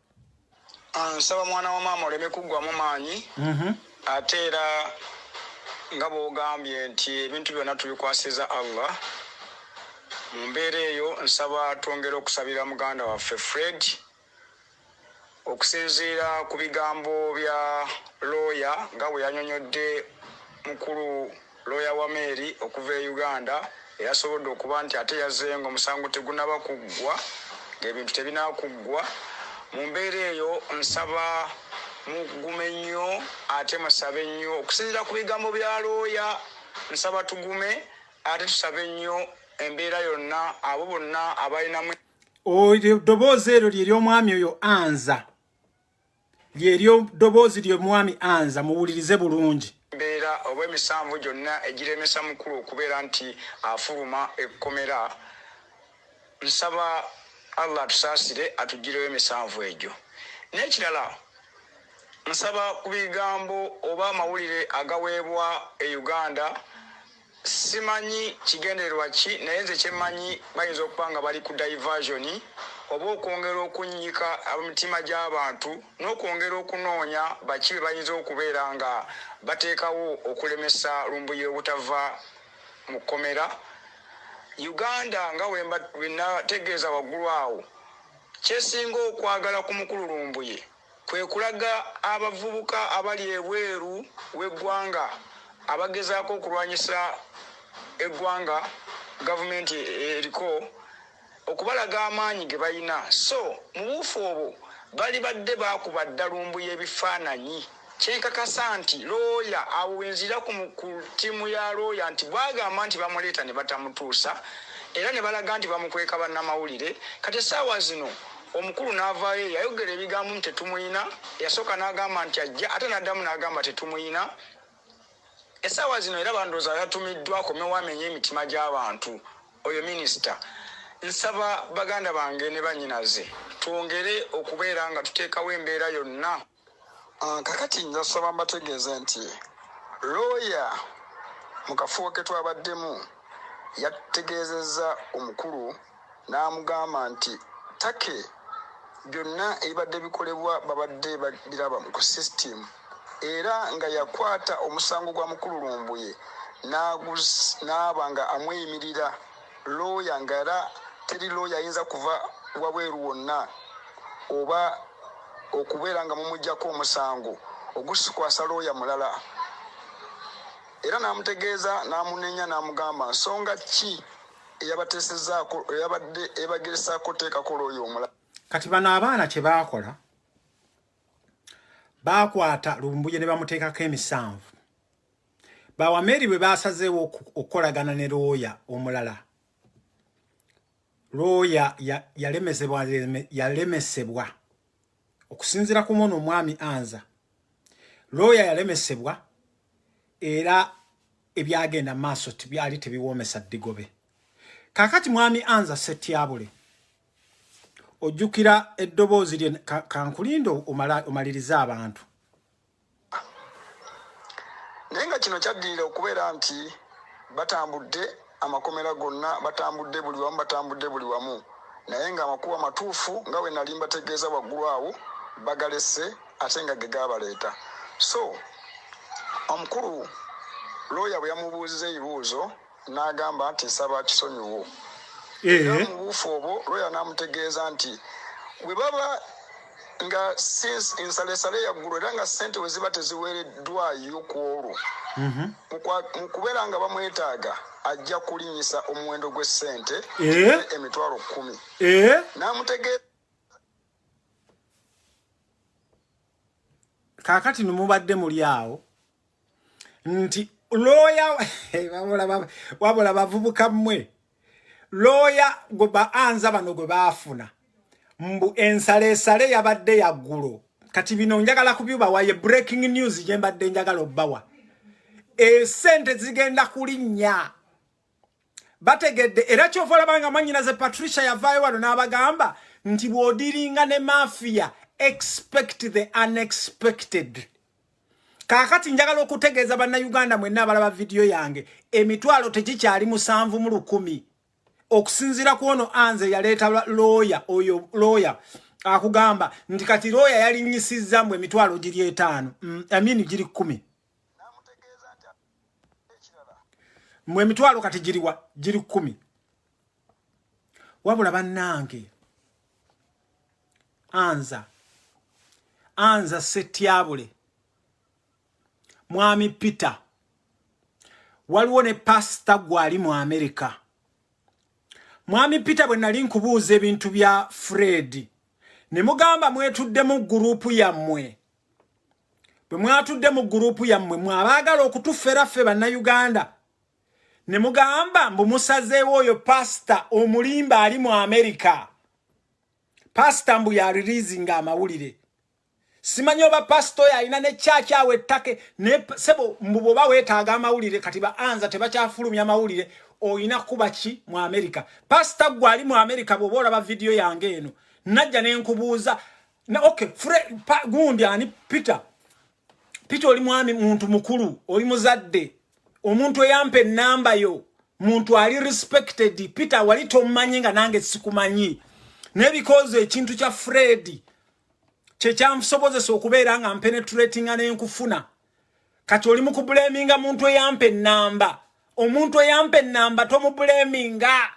nsaba mwana wa maama oleme kuggwamu maanyi ate era nga bw'ogambye nti ebintu byonna tubikwasiza Allah mu mbeera eyo nsaba twongere okusabira muganda waffe Fred okusinziira ku bigambo bya lawyer nga bwe yanyonyodde mukulu lawyer wa Mary okuva e Uganda eyasobodde okuba nti ate yazenga omusango tegunaba kuggwa ng'ebintu tebinakuggwa mu mbeera eyo nsaba mugume nnyo ate musabe nnyo okusinziira ku bigambo bya lawyer nsaba tugume ate tusabe nnyo embeera yonna abo bonna abalinamu ddoboozi eryo ly'ery'omwami oyo Anza ly'ery'eddoboozi ly'omwami Anza muwulirize bulungi embeera oba emisanvu gyonna egiremesa mukulu okubeera nti afuluma ekkomera nsaba Allah tusaasire atugirewo emisanvu egyo n'ekirala nsaba ku bigambo oba amawulire agaweebwa e Uganda simanyi kigendererwa ki naye nze kyemmanyi bayinza okuba nga bali ku diversion oba okwongera okunnyika emitima gy'abantu n'okwongera okunoonya baki be bayinza okubeera nga bateekawo okulemesa Lumbuye obutava mu kkomera Uganda nga bwe nategeeza waggulu awo kyesinga okwagala ku mukulu Lumbuye kwe kulaga abavubuka abali ebweru w'eggwanga abagezaako okulwanyisa eggwanga gavumenti eriko okubalaga amaanyi ge balina so mu buufu obwo bali badde baakuba dda Lumbuye ebifaananyi kyenkakasa nti looya abo wenzira ku ttiimu ya looya nti bwagamba nti bamuleeta ne batamutuusa era ne balaga nti bamukweka bannamawulire kati essaawa zino omukulu n'avaayo yayogera ebigambo nti tetumuyina yasooka n'agamba nti ajja ate n'addamu n'agamba tetumuyina essaawa zino era bandooza yatumiddwa akomewo amenye emitima gy'abantu oyo minisita nsaba baganda bange ne bannyinaze twongere okubeera nga tuteekawo embeera yonna kakati njasaba mbategeeze nti looya mu kafubo ke twabaddemu yategeezezza omukulu n'amugamba nti take byonna ebibadde bikolebwa babadde babiraba ku system era nga yakwata omusango gwa mukulu Lumbuye n'aba nga amweyimirira looya nga era teri looya ayinza kuva wabweru wonna oba okubeera nga mumuggyako omusango ogusikwasa looya mulala era n'amutegeeza n'amunenya n'amugamba nsonga ki eyabateesezaako eyabadde ebageresaako teekako looya omulala kati bano abaana kye baakola baakwata Lumbuye ne bamuteekako emisanvu bawameri bwe baasazeewo okukolagana ne looya omulala looya yalemesebwa okusinziira ku mwono omwami Anza looya yalemesebwa era ebyagenda maaso byali tebiwoomesa ddigobe kakati mwami Anza Ssetyabule ojjukira eddoboozi lye kankulindo omalirize abantu naye nga kino kyaddirira okubeera nti batambudde amakomera gonna batambudde buli wamu naye nga amakuba matuufu nga bwe nali mbategeeza waggulu awo bagalese ate nga ge gaabaleeta so omukulu looya bwe yamubuuziza ebibuuzo n'agamba nti nsaba kisonyiwo era mu buufu obwo looya n'amutegeeza nti bwe baba nga ensalesale yaggulu era nga ssente we ziba teziweereddwayo ku olwo mu kubeera nga bamwetaaga ajja kulinyisa omuwendo gw'essente emitwalo 10 n'amutegeeza kakati nomubadde muli awo nti lawyer wabula bavubuka mmwe lawyer gwe baanza bano gwe baafuna mbu ensale yabadde yaggulo kati bino njagala kubyuba waye breaking news je mbadde njagala obbawa sente zigenda kulinnya bategedde era kyovola banga manyina ze Patricia yavaayo wano n'abagamba nti bwodiringa ne mafia expect the unexpected. Kakati njagala okutegeeza banna Uganda mwenna abalaba video yange emitwalo tekikyali 7,100 okusinzira kuono anze yaleeta lawyer oyo lawyer akugamba nti kati lawyer yalinyisizza mwe emitwalo giri 5 giri 10 mwe emitwalo kati giri 10 wabula bannange anza Setyabule Mwami Peter waliwo ne pastor gwali mu America. Mwami Peter bwe nali nkubuuza ebintu bya Fred ne mugamba mwetudde mu group yammwe bwe mwatudde mu group yammwe mwabaagala okutufera ffe banna Uganda ne mugamba mbu musazeewo oyo pastor omulimba ali mu America. Pastor mbu ya releasing amawulire simanyi oba pastor yalina ne church awe ettake ne sebo mbubo baweetaaga amawulire kati baanza tebakyafulumya amawulire oyina kuba ki mu America. Pastor gwali mu America bwobola ba video yange eno najja ne nkubuuza na okay gundi ani Peter oli mwami muntu mukulu oli muzadde omuntu eyampe namba yo muntu ali respected Peter wali tomanyi nga nange sikumanyi ne because ekintu kya Fred kyekyamusobozesa okubeera nga mpenetrating n'enkufuna kati oli mu kubulaminga muntu eyampe namba omuntu eyampe namba tomubulaminga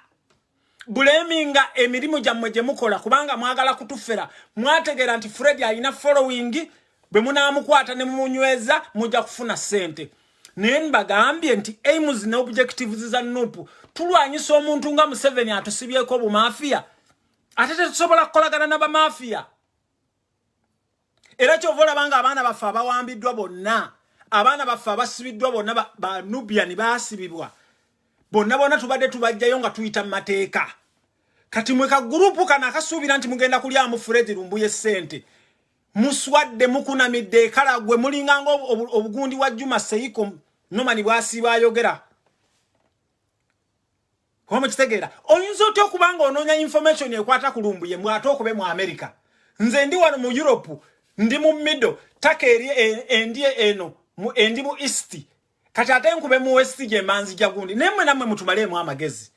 bulaminga emirimu gyammwe gye mukola kubanga mwagala kutufera mwategeera nti Fred alina following bwe munaamukwata ne mumunyweza mujja kufuna sente naye mbagambye nti aims ne objectives za nupu tulwanyisa omuntu nga Museveni atusibyeko bumafia ate tetusobola kukolagana n'abamafia. Era kyovola banga abaana baffe abawambiddwa bonna abaana baffe abasibiddwa bonna ba Nubian baasibibwa bonna tubadde tubajjayo nga tuyita mu mateeka kati mwe ka group kana akasuubira nti mugenda kulyamu Fred Lumbuye sente muswadde mukunamidde ekala gwe mulinganga obugundi wa Juma Seiko nomani bwasiba ayogera Koma kitegeera oyinza otya okubanga onoonya information ekwata ku Lumbuye mwate okube mu America nze ndi wano mu Europe ndi mu middle takeri endie eno endi mu east kati ate nkube mu west je manzi jagundi nemwe namwe mutumale mu amagezi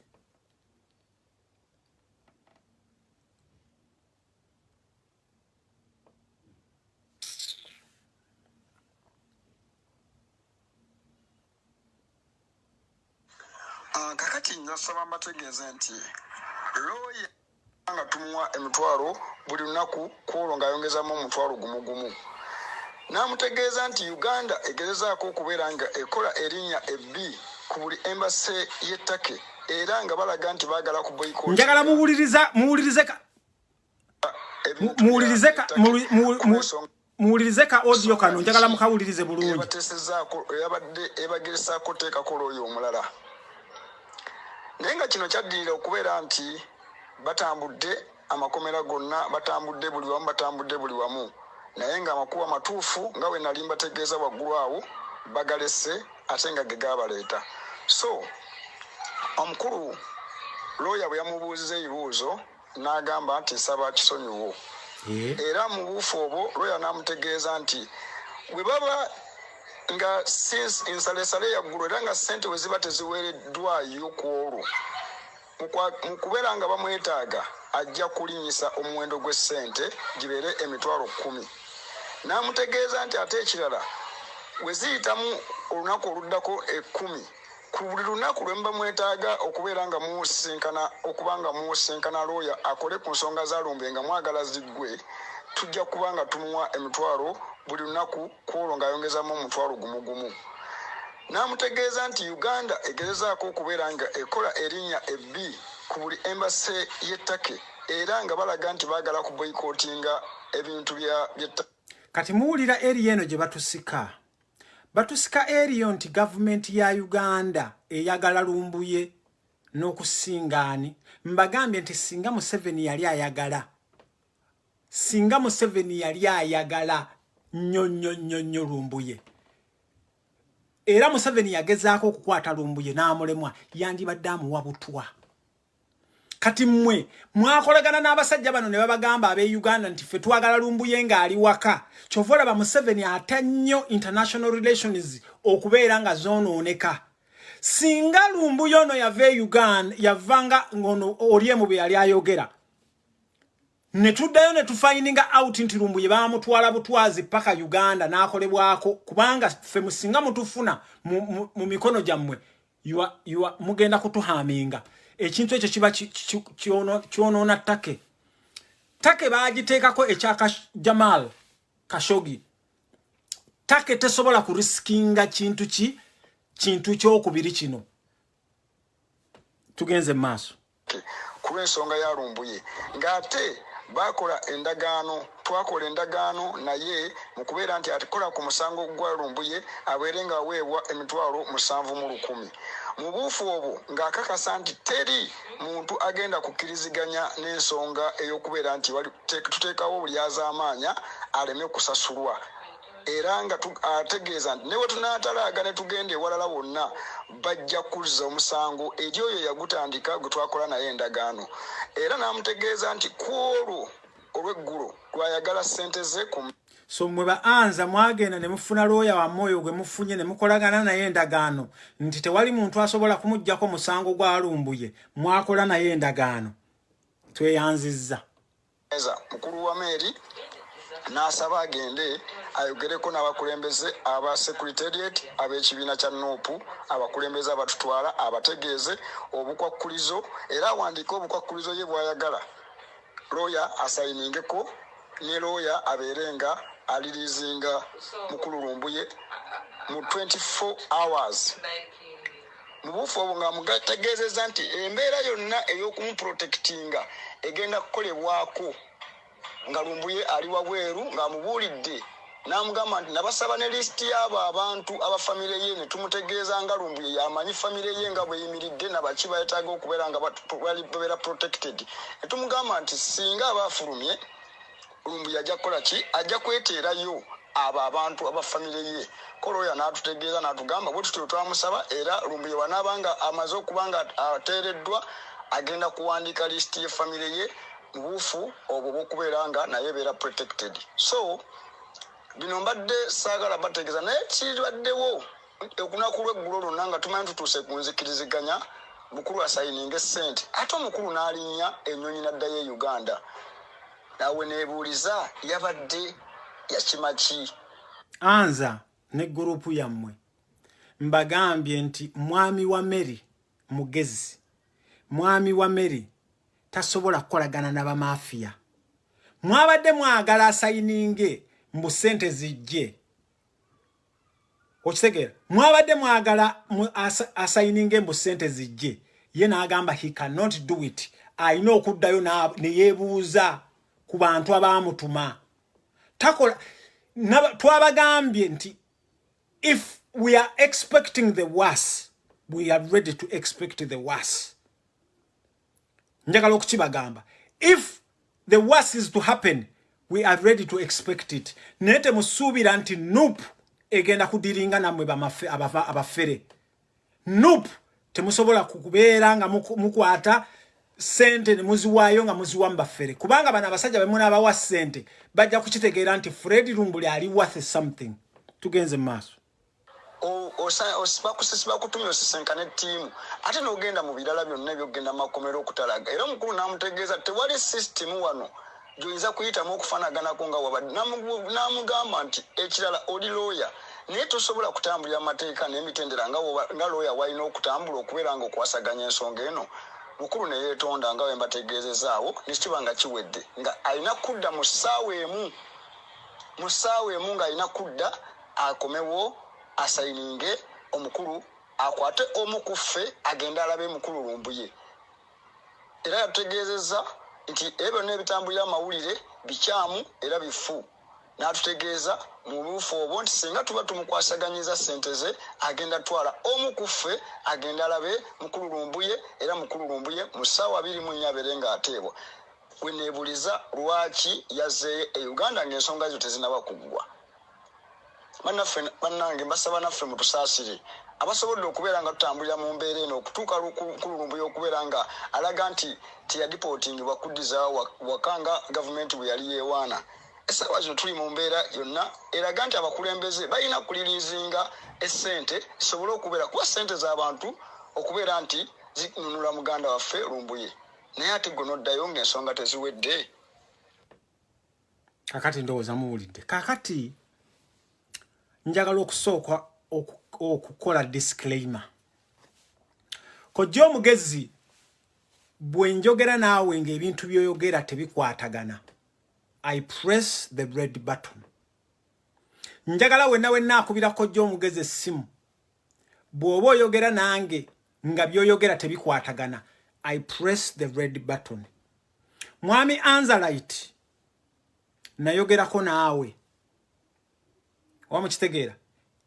kakati nasaba amategeeza nti lawyer nga tumuwa emitwalo buli lunaku kwolwo ng'ayongezamu omutwalo gumu n'amutegeeza nti Uganda egezezaako okubeera nga ekola erinnya ebbi ku buli embase y'ettake era nga balaga nti baagala ku boycott. Njagala muwulirizeka audio kano njagala mukawulirize bulungi. Ebateesezaako eyabadde ebageresaako teekako lawyer omulala. Naye nga kino kyaddirira okubeera nti batambudde amakomera gonna batambudde buli wamu naye nga amakuba matuufu nga we nali mbategeeza waggulu awo bagalese ate nga ge gaabaleeta. So omukulu lawyer bwe yamubuuziza ebibuuzo n'agamba nti nsaba kisonyiwo era mu buufu obwo lawyer n'amutegeeza nti bwe baba nga since ensalesale yaggulu era nga ssente we ziba teziweereddwayo ku olwo mu kubeera nga bamwetaaga ajja kulinyisa omuwendo gw'essente gibeere emitwalo 10. N'amutegeeza nti ate ekirala we ziyitamu olunaku oluddako 10 ku buli lunaku lwe muba mwetaaga okubeera nga musinkana lawyer akole ku nsonga za Lumbuye nga mwagala ziggwe tujja kuba nga tumuwa emitwalo buli lunaku kwolwo ng'ayongezamu omutwalo gumu. N'amutegeeza nti Uganda egezezaako okubeera nga ekola erinnya ebbi ku buli embase y'ettake era nga balaga nti baagala ku boycottinga ebintu by'ettake. Kati muwulira eri eno gye batusika batusika eriyo nti government ya Uganda eyagala Lumbuye n'okusingaani mbagambye nti singa Museveni yali ayagala nnyo Lumbuye era Museveni yagezaako okukwata Lumbuye n'amulemwa yandibadde amuwa butwa. Kati mmwe mwakolagana n'abasajja bano ne babagamba ab'e Uganda nti ffe twagala Lumbuye ng'ali waka. Kyova olaba Museveni ata nnyo international relations okubeera nga zoonooneka. Singa Lumbuye ono yava e Uganda yavanga ngono Oryemu bwe yali ayogera ne tuddayo ne tufindinga out nti Lumbuye baamutwala butwazi paka Uganda n'akolebwako kubanga ffe musinga mutufuna mu mikono gyammwe mugenda kutuhaminga. Ekintu ekyo kiba kyonoona Take. Take baagiteekako ekya Jamal Khashoggi. Take tesobola kuriskinga kintu kyokubiri kino. Tugenze maaso. Kuba ensonga ya Lumbuye ng'ate bakola endagaano twakola endagaano naye mu kubeera nti atikola ku musango gwa Lumbuye abeere nga aweebwa emitwalo 7,100. Mu buufu obwo ng'akakasa nti teri muntu agenda kukkiriziganya n'ensonga ey'okubeera nti tuteekawo buli azaamaanya aleme kusasulwa. Era nga ategeeza nti ne bwe tunaatalaaga ne tugenda ewalala wonna bajja kuzza omusango eri oyo yagutandika gwe twakola naye endagaano. Era n'amutegeeza nti ku olwo olw'eggulo lwayagala ssente ze ku So mwe baanza mwagenda ne mufuna looya wa moyo gwe mufunye ne mukolagana naye endagaano nti tewali muntu asobola kumuggyako musango gwa Lumbuye mwakola naye endagaano. Tweyanzizza. Mukulu wa Mary n'asaba agende ayogereko n'abakulembeze aba Secretariat ab'ekibiina kya NUP abakulembeze abatutwala abategeeze obukwakkulizo era awandiike obukwakkulizo ye bw'ayagala. Looya asayiningeko ne looya abeerenga alirizinga mukulu Lumbuye mu 24 hours. Mu buufu obwo nga mugategeezezza nti embeera yonna ey'okumuprotectinga egenda kukolebwako nga Lumbuye ali wabweru ng'amubuulidde n'amugamba nti nabasaba ne lisiti y'abo abantu abafamire ye ne tumutegeeza nga Lumbuye yamanyi famire ye nga bweyimiridde nabaki bayetaaga okubeera nga babeera protected. Ne tumugamba nti singa abaafulumye Lumbuye ajja kukola ki? Ajja kweteerayo abo abantu abafamire ye. Koloya n'atutegeeza n'atugamba bwe tutyo twamusaba era Lumbuye wanaabanga amaze okuba nga ateereddwa agenda kuwandiika lisiti y'effamire ye mu buufu obwo bw'okubeera nga naye beera protected. So bino mbadde saagala bategeeza naye kiribaddewo okunaku lw'eggulo lwonna nga tumanyi tutuuse ku nzikiriziganya mukulu asayininga essente ate omukulu n'alinnya ennyonyi n'addayo e Uganda. Nawe neebuuliza yabadde yakima ki? Anza ne gurupu yammwe mbagambye nti mwami wa Mary mugezi. Mwami wa Mary tasobola kukolagana n'abamafia. Mwabadde mwagala asayininge mbu sente zijje. Okitegeera? Mwabadde mwagala asayininge mbu sente zijje. Ye n'agamba he cannot do it. Alina okuddayo ne yeebuuza ku bantu abaamutuma. Takola twabagambye nti if we are expecting the worst, we are ready to expect the worst. Njagala okukibagamba. If the worst is to happen, we are ready to expect it. Nete musuubira nti NUP egenda kudiringa namwe abafere. NUP temusobola kukubeera nga mukwata sente ne muziwaayo nga muziwa mbafere. Kubanga bana abasajja be muna abawa sente bajja kukitegeera nti Fred Lumbuli ali worth something. Tugenze maaso. Osiba kutumya osisenkane ttiimu ate n'ogenda mu birala byonna ebyogenda makomero okutalaga era omukulu n'amutegeeza tewali system wano gy'oyinza kuyitamu okufaanaganako nga wabadde n'amugamba nti ekirala oli looya naye tosobola kutambulira amateeka n'emitendera nga looya walina okutambula okubeera nga okwasaganya ensonga eno. Mukulu ne yeetonda nga we mbategeezezaawo nekiba nga kiwedde nga alina kudda mu ssaawa emu ng'alina kudda akomewo asayininge omukulu akwate omu ku ffe agenda alabe mukulu Lumbuye. Era yategeezezza nti ebyo n'ebitambulira amawulire bikyamu era bifu. n'atutegeeza mu buufu obwo nti singa tuba tumukwasaganyiza ssente ze agenda twala omu ku ffe agenda alabe mukulu Lumbuye era mukulu Lumbuye mu ssaawa 24 abeere ng'ateebwa. We neebuliza lwaki yazzeeyo e Uganda ng'ensonga zo tezinaba kuggwa. Bannange mbasaba naffe mutusaasire abasobodde okubeera nga tutambulira mu mbeera eno okutuuka mukulu Lumbuye okubeera nga alaga nti teyadipootingibwa kuddiza wakanga gavumenti bwe yali yeewaana. Essaawa zino tuli mu mbeera yonna eraga nti abakulembeze balina kulirizinga essente zisobole okubeera kuba ssente z'abantu okubeera nti zinunula muganda waffe Lumbuye. Naye ate gwe n'oddayo ng'ensonga teziwedde. Kakati ndowooza muwulidde. Kakati njagala okusooka okukola disclaimer. Kojja omugezi bwe njogera naawe ng'ebintu by'oyogera tebikwatagana, I press the red button. Njagala wenna akubira kojja omugezi essimu bw'oba oyogera nange nga by'oyogera tebikwatagana, I press the red button. Mwami Anzalite nayogerako naawe wamukitegeera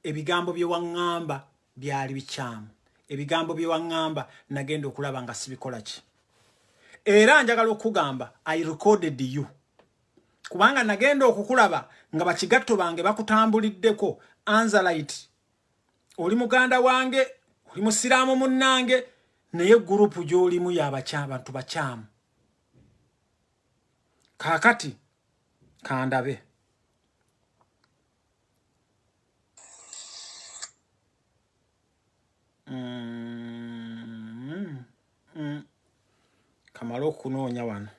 ebigambo bye waŋŋamba byali bikyamu, ebigambo bye waŋŋamba nagenda okulaba nga sibikola ki. Era njagala okugamba I recorded you kubanga nagenda okukulaba nga bakigatto bange bakutambuliddeko. Anzalite oli muganda wange, oli musiraamu munnange, naye gurupu gy'olimu y'abantu bakyamu. Kaakati kandabe. Kamala okunoonya wano.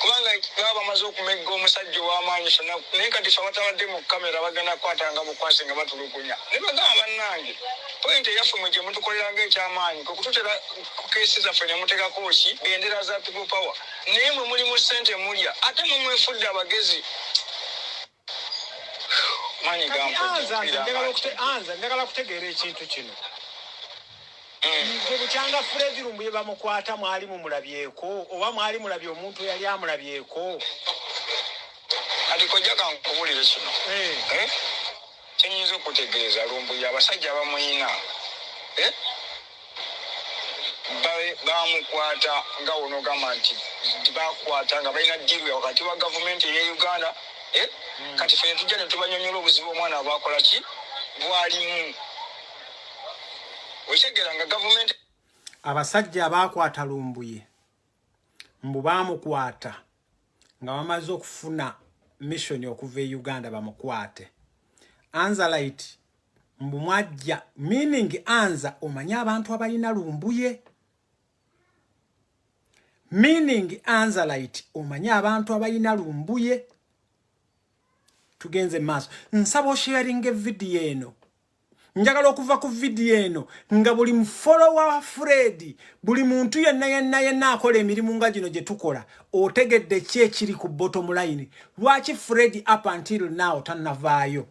Kubanga baba bamaze okumegga omusajja ow'amaanyi sonna naye kati fe abatabadde mu kamera bagenda kukwatanga bukwasi nga batulugunya. Ne bagamba bannange pointi eyaffe mwe gye mutukoleranga ekyamaanyi kwe kututera ku keesi zaffe ne muteekako ki bendera za people power. Naye mwe muli mu ssente mulya ate mwe mwefudde abagezi. Maanyi njagala kutegeera ekintu kino. Gwe bukyanga Fred Lumbuye bamukwata mwali mumulabyeko oba mwali mulabye omuntu eyali amulabyeko? Kati kojja kankubulire kino. Kyenyinza okutegeeza Lumbuye abasajja abamuyina bamukwata nga wonogamba nti tibakwata nga balina ddiiru wakati wa gavumenti eya Uganda. Kati ffe tujja ne tubanyonyola obuzibu omwana bwakola ki bwalimu. Okigeranga gavumenti abasajja abakwata Lumbuye mbu bamukwata nga bamaze okufuna mission okuva e Uganda bamukwate. Anzalite mbu mwajja meaning Anza omanya abantu abalina Lumbuye. Meaning Anzalite omanya abantu abalina Lumbuye. Tugenze maaso. Nsaba osharinge video eno. Njagala okuva ku video eno nga buli mfollower wa Fred, buli muntu yenna akola emirimu nga gino gye tukola otegedde ki ekiri ku bottom line. Lwaki Fred up until now tannavaayo?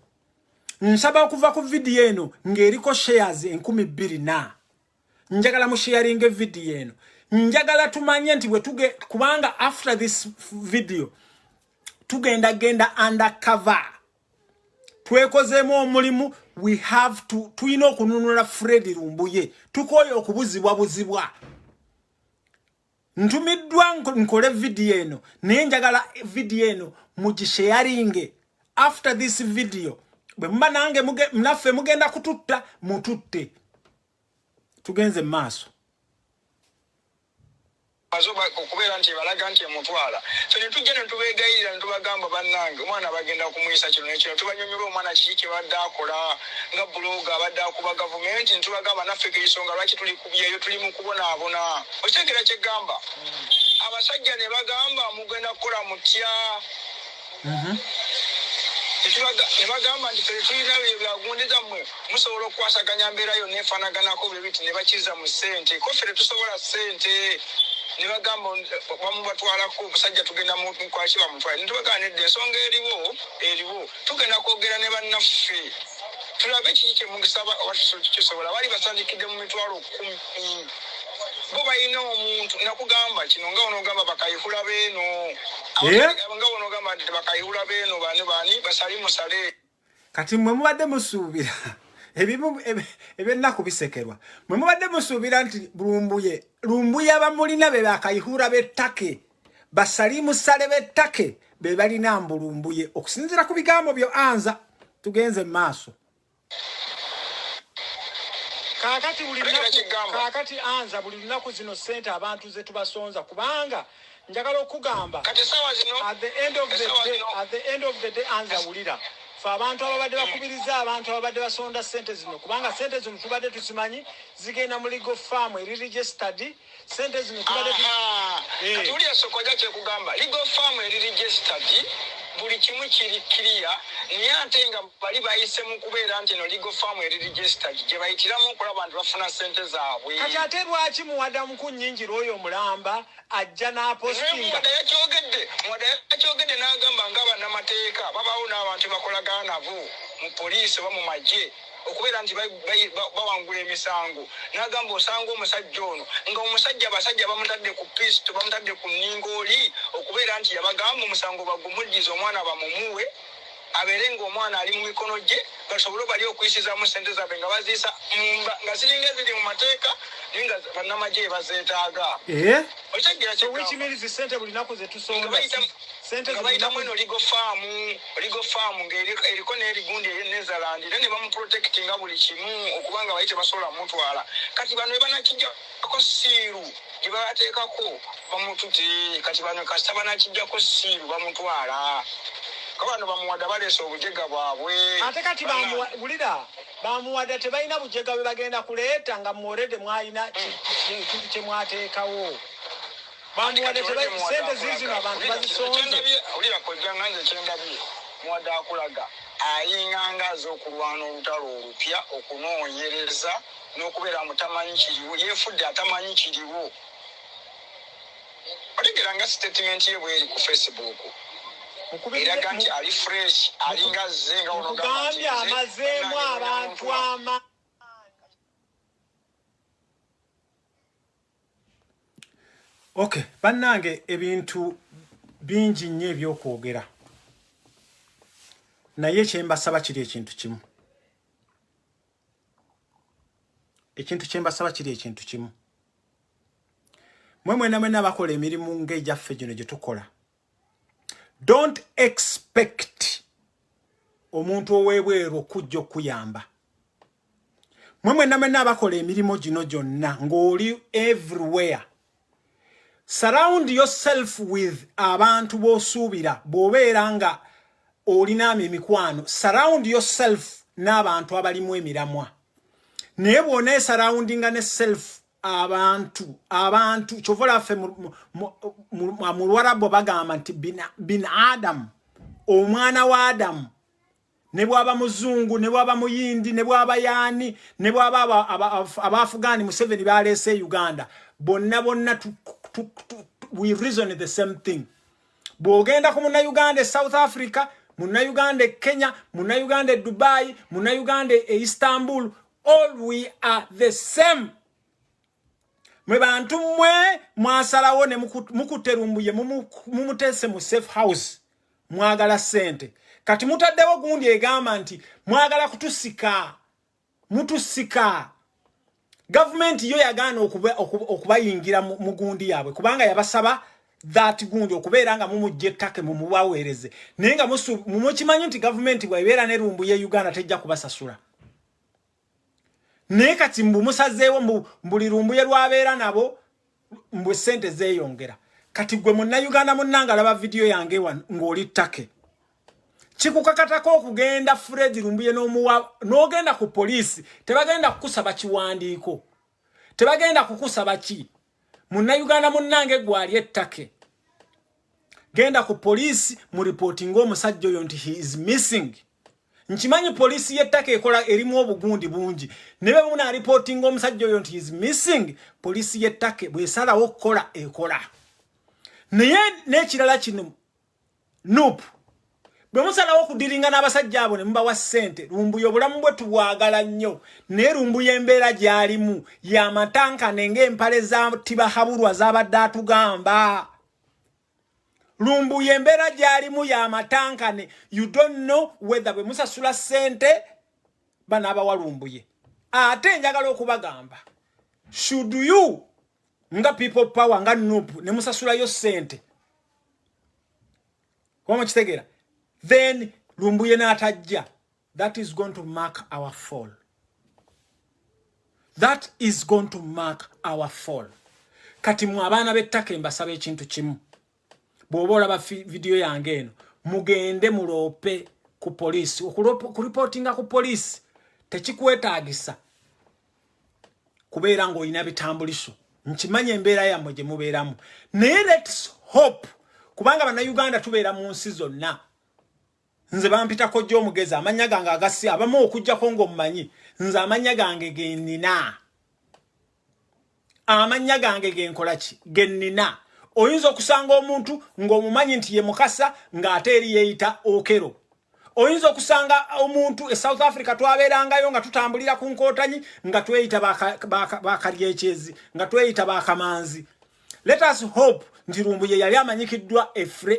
Nsaba okuva ku video eno ng'eriko shares 20,000 na. Njagala mu sharing video eno. Njagala tumanye nti kubanga after this video tugenda undercover. Twekozemu omulimu, we have to tuyina okununula Fred Lumbuye. Tukoye okubuzibwa. Ntumiddwa nkole video eno naye njagala video eno mugisharinge. After this video bwe mba nange mnaffe mugenda kututta mututte. Tugenze maaso. Azoba okubeera nti balaga nti emutwala. So ne tujja ne tubeegayirira ne tubagamba bannange omwana bagenda kumuyisa kino nekino tubanyonyola omwana kiki kye badde akola nga buloga abadde akuba gavumenti ntubagamba naffe k'ensonga lwaki tuli kubyeyo tuli mu kubonaabona. Okitegera kye gamba abasajja ne bagamba mugenda kukola mutya. Ne bagamba nti ffe tulina byagundi zammwe musobola okukwasaganya mbeera yonna efaanaganako bwe biti ne bakiza mu ssente ko ffe tetusobola ssente. Ne bagamba bamubatwalako omusajja tugenda mukwaki bamutwala. Ne tubagamba nedda ensonga eriwo tugenda kwogera ne bannaffe tulabe kiki kye mugisaba kisobola. Bali basandikidde mu mitwalo 10. bo bayina omuntu nakugamba kino nga onogamba bakayihula beno nga onogamba nti bakayihula beno bani basali musale kati mwe mubadde musuubira ebimu ebyennaku bisekerwa mwe mubadde musuubira nti lumbuye abamulina be bakayihura b'ettake basali musale b'ettake be balina mbulumbuye okusinziira ku bigambo byo Anza tugenze maaso kakati Anza buli lunaku zino sente abantu ze tubasonza kubanga njagala okugamba at the end of the day Anza wulira fa abantu ababadde bakubiriza abantu ababadde basonda sente zino kubanga sente zino tubadde tusimanyi zigenda mu legal farm registered sente zino tubadde tuli asokoja kye kugamba legal farm registered buli kimu kiri clear niye ate nga bali bayise mu kubeera nti no legal farm registered gye bayitiramu okola abantu bafuna sente zaabwe kati ate lwaki muwada muku nnyingi lw'oyo mulamba ajja n'apostinga muwada yakyogedde n'agamba nga bannamateeka babaawo n'abantu bakolagana nabo mu poliisi oba mu magye okubeera nti bawangula emisango n'agamba osanga omusajja ono nga omusajja abasajja bamutadde ku pisto bamutadde ku nningooli okubeera nti yabagamba omusango bagumuddiza omwana bamumuwe abeere ng'omwana ali mu mikono gye basobole bali okuyisizaamu sente zaabwe nga baziisa nga ziringa ziri mu mateeka naye nga bannamagye bazeetaaga sente buli naku zetusonga nga bayitamu eno legal farm ng'eriko n'erigundi eyennezaland era ne bamuprotectinga buli kimu okubanga bali tebasobola mutwala kati bano bebanakijjako siiru gye babateekako bamututi kati bano kasita banakijjako siiru bamutwala kabano bamuwada baleesa obujega bwabwe ate kati bamulira bamuwada tebalina bujega bwe bagenda kuleeta nga muorede mwalina ekintu kye mwateekawo bamuwada sente zizino abantu bazisonze olira kojjanga nze kyendabye muwada akulaga ayinganga az'okulwana olutalo olupya okunoonyereza n'okubeera mutamanyi kiriwo yeefudde atamanyi kiriwo otegera nga statement ye bweri ku Facebook eraga nti ali fresh alinga zze nga onogambye amazeemu abantu Okay, bannange ebintu bingi nnyo ebyokwogera naye kyembasaba kiri ekintu kimu mwe mwena bakola emirimu ng'egyaffe gino gye tukola don't expect omuntu ow'ebweru okujja okuyamba mwe mwena abakola emirimu gino gyonna ng'oli everywhere. Surround yourself with abantu b'osuubira bw'obeera nga olinaamya emikwano. Surround yourself n'abantu abalimu emiramwa. Naye bw'oneesurroundinga ne self abantu kyovola ffe mu Lwarabu bagamba nti bin Adam, omwana wa Adamu, ne bw'aba muzungu ne bw'aba muyindi ne bw'aba yaani ne bw'aba Abaafugani Museveni baleese Uganda, bonna we reason the same thing. Bw'ogenda ku Munnayuganda South Africa, Munnayuganda Kenya, Munnayuganda Dubai, Munnayuganda Istanbul, all we are the same. Mwe bantu mwe mwasalawo ne mukuterumbuye mumutese mu safe house mwagala sente. Kati mutaddewo gundi egamba nti mwagala kutusika mutusika. Government yo yagaana okubayingira mu gundi yaabwe kubanga yabasaba that gundi okubeera nga mumujje ettake mumubaweereze. Naye nga mumukimanyi nti government bw'ebeera ne lumbu ye Uganda tejja kubasasula. Naye kati mbumusazeewo mbuli lumbu ye lwabeera nabo mbwe sente zeeyongera. Kati gwe Munnayuganda munnanga alaba video yange ng'oli ttake. Kikukakatako okugenda Fred Lumbuye n'ogenda ku poliisi tebagenda kukusaba kiwandiiko. Tebagenda kukusaba ki. Munnayuganda munnange gwali ettake. Genda ku poliisi mu reporting omusajja oyo nti he is missing. Nkimanyi poliisi y'ettake ekola erimu obugundi bungi. Ne bwe muna reporting omusajja oyo nti he is missing, poliisi y'ettake bw'esalawo okukola ekola. Naye n'ekirala kino Nope. bwe musalawo okudiringa n'abasajja abo ne mubawa ssente Lumbuye obulamu bwe tubwagala nnyo naye Lumbuye embeera gy'alimu y'amatankane ng'empale za tibahabulwa z'abadde atugamba Lumbuye embeera gy'alimu y'amatankane you don't know whether bwe musasula ssente bano abawa Lumbuye ate njagala okubagamba should you nga people power nga Nuupu ne musasulayo ssente Wama kitegera then Lumbuye n'atajja that is going to mark our fall. That is going to mark our fall. Kati mu abaana b'ettaka mbasaba ekintu kimu. Bw'oba olaba video yange eno mugende mulope ku police okureportinga ku police tekikwetaagisa kubeera ng'olina bitambuliso nkimanya embeera yammwe gye mubeeramu naye let's hope kubanga bannayuganda tubeera mu nsi zonna nze bampitako jjo omugezi amanya gange agasi abamu okujjako ng'omumanyi nze amanya gange gennina amanya gange genkola ki gennina oyinza okusanga omuntu ng'omumanyi nti ye Mukasa ng'ate eri yeeyita Okero oyinza okusanga omuntu e South Africa twabeerangayo nga tutambulira ku nkootanyi nga tweyita bakalyechezi nga tweyita bakamanzi let us hope nti Lumbuye yali amanyikiddwa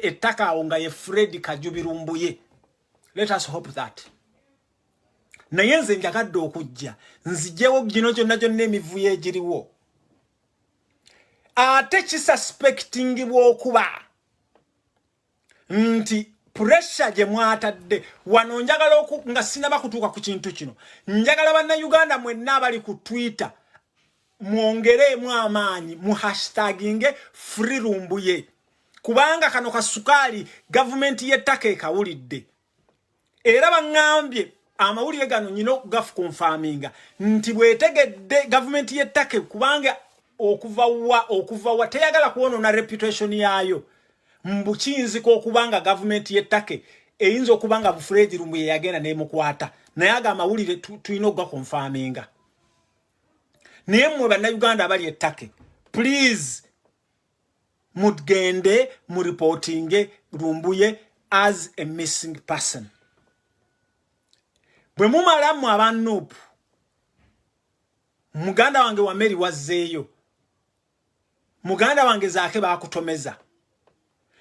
ettaka awo nga ye Fred Kajubi Lumbuye. Let us hope that. Naye nze njagadde okujja nzijewo gino gyonna gyonna emivuyo egiriwo ate kisuspectingibwa okuba nti pressure gye mwatadde wano njagala nga sinaba kutuuka ku kintu kino njagala bannayuganda mwenna abali ku Twitter mwongereemu amaanyi mu hashtaginge free Lumbuye kubanga kano kasukaali gavumenti y'ettaka ekawulidde era baŋŋambye amawulire gano nyina okugafu konfaminga nti bwetegedde gavumenti y'ettaka kubanga okuva wa teyagala kuwonoona reputation yaayo mbukinziko okubanga gavumenti y'ettaka eyinza okubanga Fred Lumbuye yagenda n'emukwata naye aga amawulire tulina okugakonfaminga naye mmwe bannayuganda abali ettaka please mugende mu reportinge Lumbuye as a missing person. Bwe mumalamu abanupu muganda wange wa Mary wazzeeyo muganda wange Zaake baakutomeza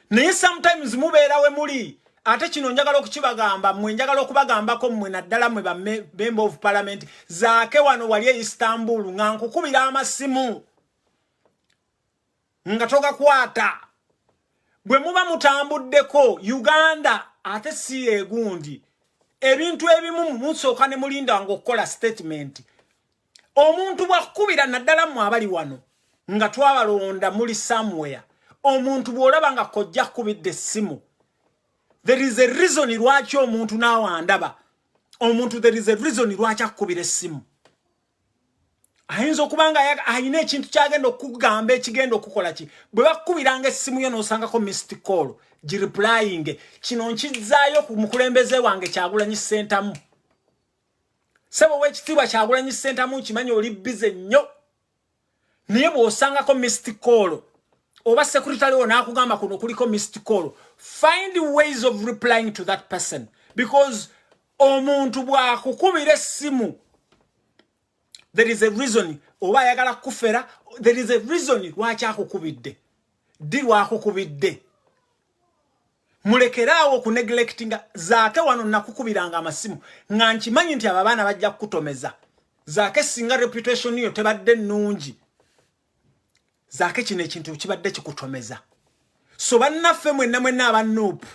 naye sometimes mubeera we muli ate kino njagala okukibagamba mmwe njagala okubagambako mmwe naddala mmwe ba member of parliament Zaake wano wali e Istanbul nga nkukubira amasimu nga togakwata bwe muba mutambuddeko Uganda ate si egundi ebintu ebimu musooka ne mulinda ng'okola statement omuntu bwakubira naddala mu abali wano nga twabalonda muli somewhere omuntu bw'olaba nga kojja kubidde essimu there is a reason lwaki omuntu n'awandaba omuntu there is a reason lwaki akubira essimu ayinza okubanga ayina ekintu kyagenda okugamba ekigenda okukola ki bwe bakubiranga essimu yo n'osangako missed call gireplying kino nkizaayo ku mukulembeze wange Kyagulanyi Ssentamu sebo w'ekitiibwa Kyagulanyi Ssentamu kimanyi oli busy nnyo naye bw'osangako missed call oba secretary wo n'akugamba kuno kuliko missed call find ways of replying to that person because omuntu bw'akukubira essimu there is a reason oba ayagala kufera there is a reason lwaki akukubidde ddi lwakukubidde mulekeraawo okuneglectinga Zaake wano nakukubiranga amasimu nga nkimanyi nti abo abaana bajja kukutomeza Zaake singa reputation yo tebadde nnungi Zaake kino ekintu kibadde kikutomeza so bannaffe mwenna abanuupu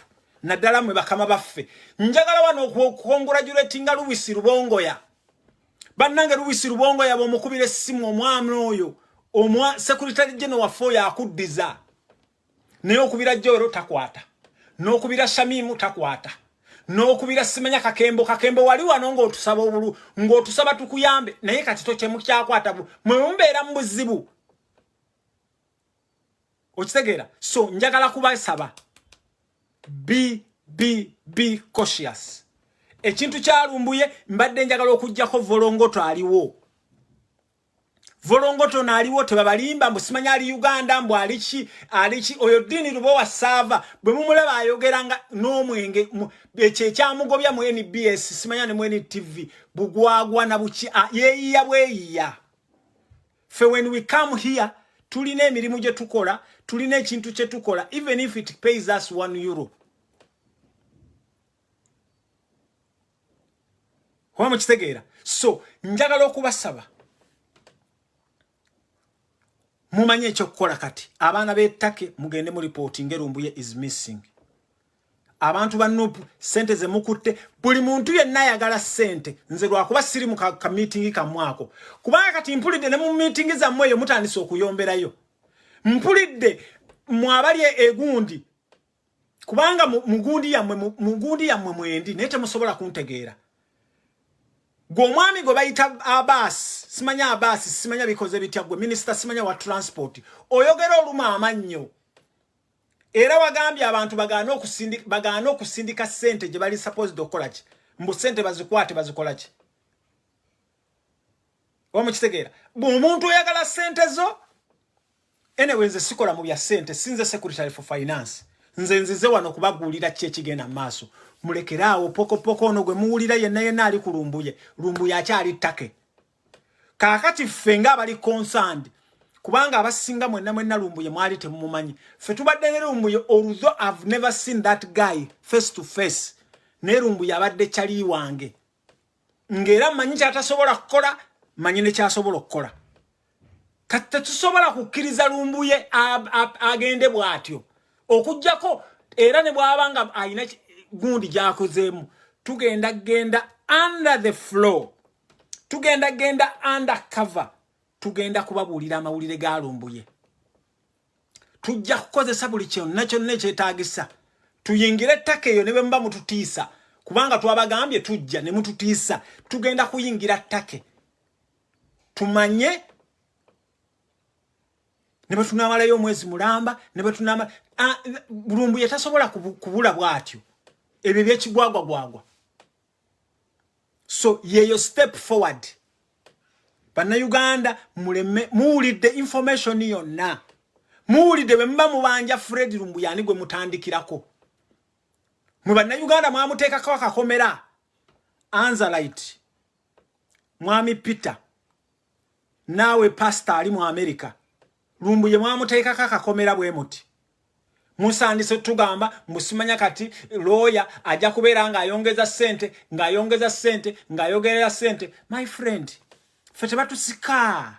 naddala mwe bakama baffe njagala wano okukongratulatinga Lewis Rubongoya bannange Lewis Rubongoya bw'omukubira essimu omwami oyo secretary general waffe oyo akuddiza naye okubira Joro takwata n'okubira Shamimu takwata n'okubira Simanya Kakembo wali wano ng'otusaba obulu ng'otusaba tukuyambe naye kati tokyemu kyakwata mwe mumbeera mu buzibu okitegeera so njagala kubasaba be cautious ekintu kya Lumbuye mbadde njagala okujjako volongoto aliwo volongoto naliwo tebabalimba mbusimanya ali Uganda mbu alichi oyo Dini Lubo wa Sava bwe mumulaba ayogeranga n'omwenge ekyamugobya mu NBS simanya ne mu NTV bugwagwa na buchi yeyiya bweyiya fe when we come here tulina emirimu gye tukola tulina ekintu kye tukola even if it pays us €1 Wa mukitegeera so njagala okubasaba mumanye ekyo kukola kati abaana b'ettake mugende mu reporting Rumbuye is missing abantu ba Nuupu sente ze mukutte buli muntu yenna ayagala sente nze lwakuba siri mu ka meeting kamwako kubanga kati mpulidde ne mu meeting zammwe eyo mutandise okuyomberayo mpulidde mwabali egundi kubanga mugundi yammwe mwendi naye temusobola kuntegeera Gwomwami go bayita Abbas simanya bikoze bitya gwe minister simanya wa transport oyogera oluma amannyo era wagambye abantu bagano okusindika sente gye bali supposed okola ki mbu sente bazikwate bazikola ki omukitegeera omuntu oyagala sente zo anyway nze sikola mu bya sente sinze secretary for finance nze wano kubagulira ki ekigenda maaso mulekeraawo poko ono gwe muwulira yenna ali ku Rumbuye akyali ttake kaakati ffe nga abali concerned kubanga abasinga mwenna Rumbuye mwali temumumanyi ffe tubadde ne Rumbuye although I've never seen that guy face to face ne Rumbuye abadde kyali wange ngera manyi kyatasobola kukola manyi ne kyasobola okukola kati tetusobola kukkiriza Rumbuye agende bw'atyo okujjako era ne bw'abanga ayina gundi gyakozeemu tugenda under the floor tugenda under cover tugenda kubabuulira amawulire ga Rumbuye tujja kukozesa buli kyonna ekyetaagisa tuyingire ettaka eyo ne bwe muba mututiisa kubanga twabagambye tujja ne mututiisa tugenda kuyingira ttake tumanye ne bwe tunaamalayo omwezi mulamba ne bwe tunaamala Rumbuye tasobola kubula bw'atyo ebyo byekigwagwagwagwa so yeyo step forward Bannayuganda muleme muwulidde information yonna muwulidde bwe mba mubanja Fred Rumbuye ani gwe mutandikirako mu Bannayuganda mwamuteekako akakomera Anzalite Mwami Peter nawe pastor ali mu America Rumbuye mwamuteekako akakomera bwe muti musandise tugamba musimanya kati lawyer ajja kubeera ng'ayongeza sente my friend fete batusika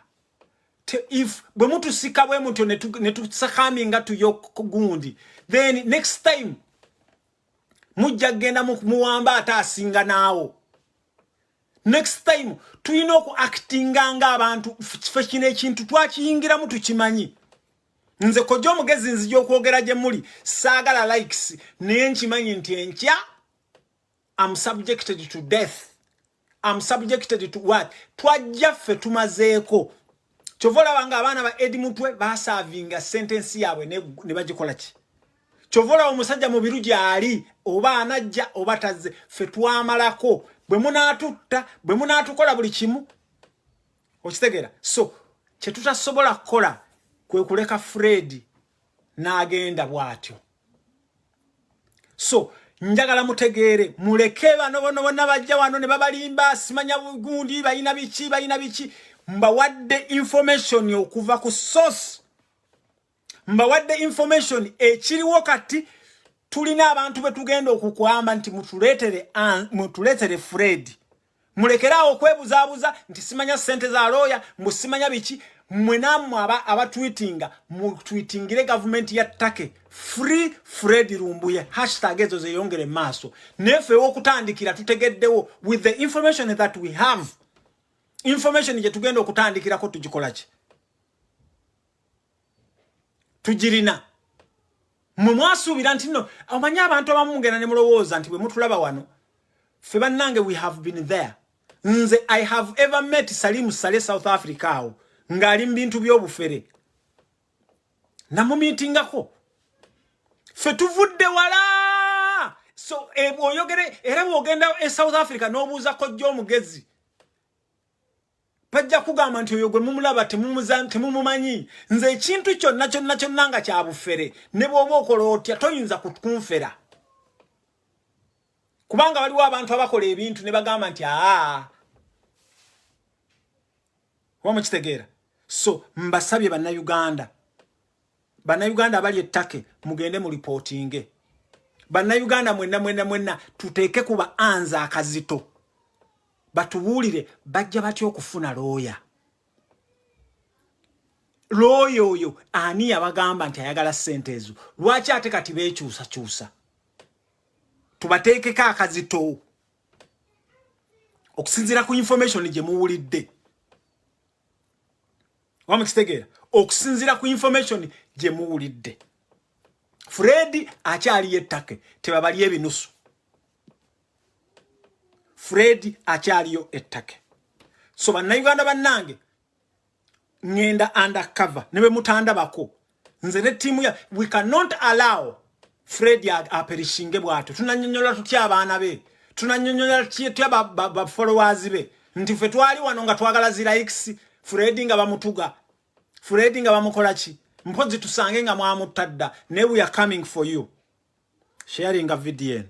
if bwe mutusika bwe mutyo ne tusakaminga tuyokugundi then next time mujja genda muwamba ataasinga naawo next time tuyina okuactinga nga abantu fe kino ekintu twakiyingiramu tukimanyi nze kojja omugezi nzija okwogera gye muli saagala likes naye nkimanyi nti enkya I'm subjected to death I'm subjected to what twajja ffe tumazeeko kyova olaba abaana ba Edi Mutwe basaavinga sentensi yaabwe ne bagikola ki kyova olaba omusajja mu biru gyali oba anajja oba tazze ffe twamalako bwe munaatutta bwe munaatukola buli kimu okitegeera so kye tutasobola kukola kwe kuleka Fred n'agenda bw'atyo so njagala mutegeere muleke bano bonna bajja wano ne babalimba simanya bugundi bayina biki mbawadde information okuva ku source mbawadde information ekiriwo kati tulina abantu betugenda okukwamba nti mutuletere Fred mulekeraawo okwebuzaabuza nti simanya sente za lawyer musimanya biki mwenamu abatweetinga mutweetingire government ya ttake free Fred Rumbuye hashtag ezo zeyongere maaso nefe okutandikira tutegeddewo with the information that we have information je tugenda okutandikira ko tugikola ki tujirina mwasuubira nti no amanya abantu abamungena ne mulowooza nti bwe mutulaba wano fe bannange we have been there nze I have ever met Salim Saleh South Africa awo ngali mbintu byobufere namumitingako fe tuvudde wala so oyogere era wogenda South Africa nobuuza ko jjo omugezi Pajja kugamba nti oyo gwe mumulaba temumumanyi. Nze ekintu kyonna nga kya bufere ne bw'oba okola otya toyinza kunfera. Kubanga waliwo abantu abakola ebintu ne bagamba nti wamukitegeera. So mbasabye bannayuganda abali ettake mugende mu reporting. Bannayuganda mwenna tuteeke kuba anza akazito. Batubuulire bajja batya okufuna looya. Looya oyo ani abagamba nti ayagala ssente ezo? Lwaki ate kati beekyusa? Tubateekeko akazito okusinziira ku information gye muwulidde. Wamukitegeera? Okusinziira ku information gye muwulidde. Fred akyali ettake tebabali ebinusu. Fred akyaliyo ettake. So bannayuganda bannange ngenda undercover ne bwe mutandabako. Nze ne tiimu ya we cannot allow Fred aperishinge bwato. Tunanyonyola tutya abaana be. Tunanyonyola tutya ba followers be. Nti ffe twali wano nga twagala zira X Fred nga bamutuga. Fred nga bamukola ki? Mpozi tusange nga mwamutadda. Ne we are coming for you. Sharing a video.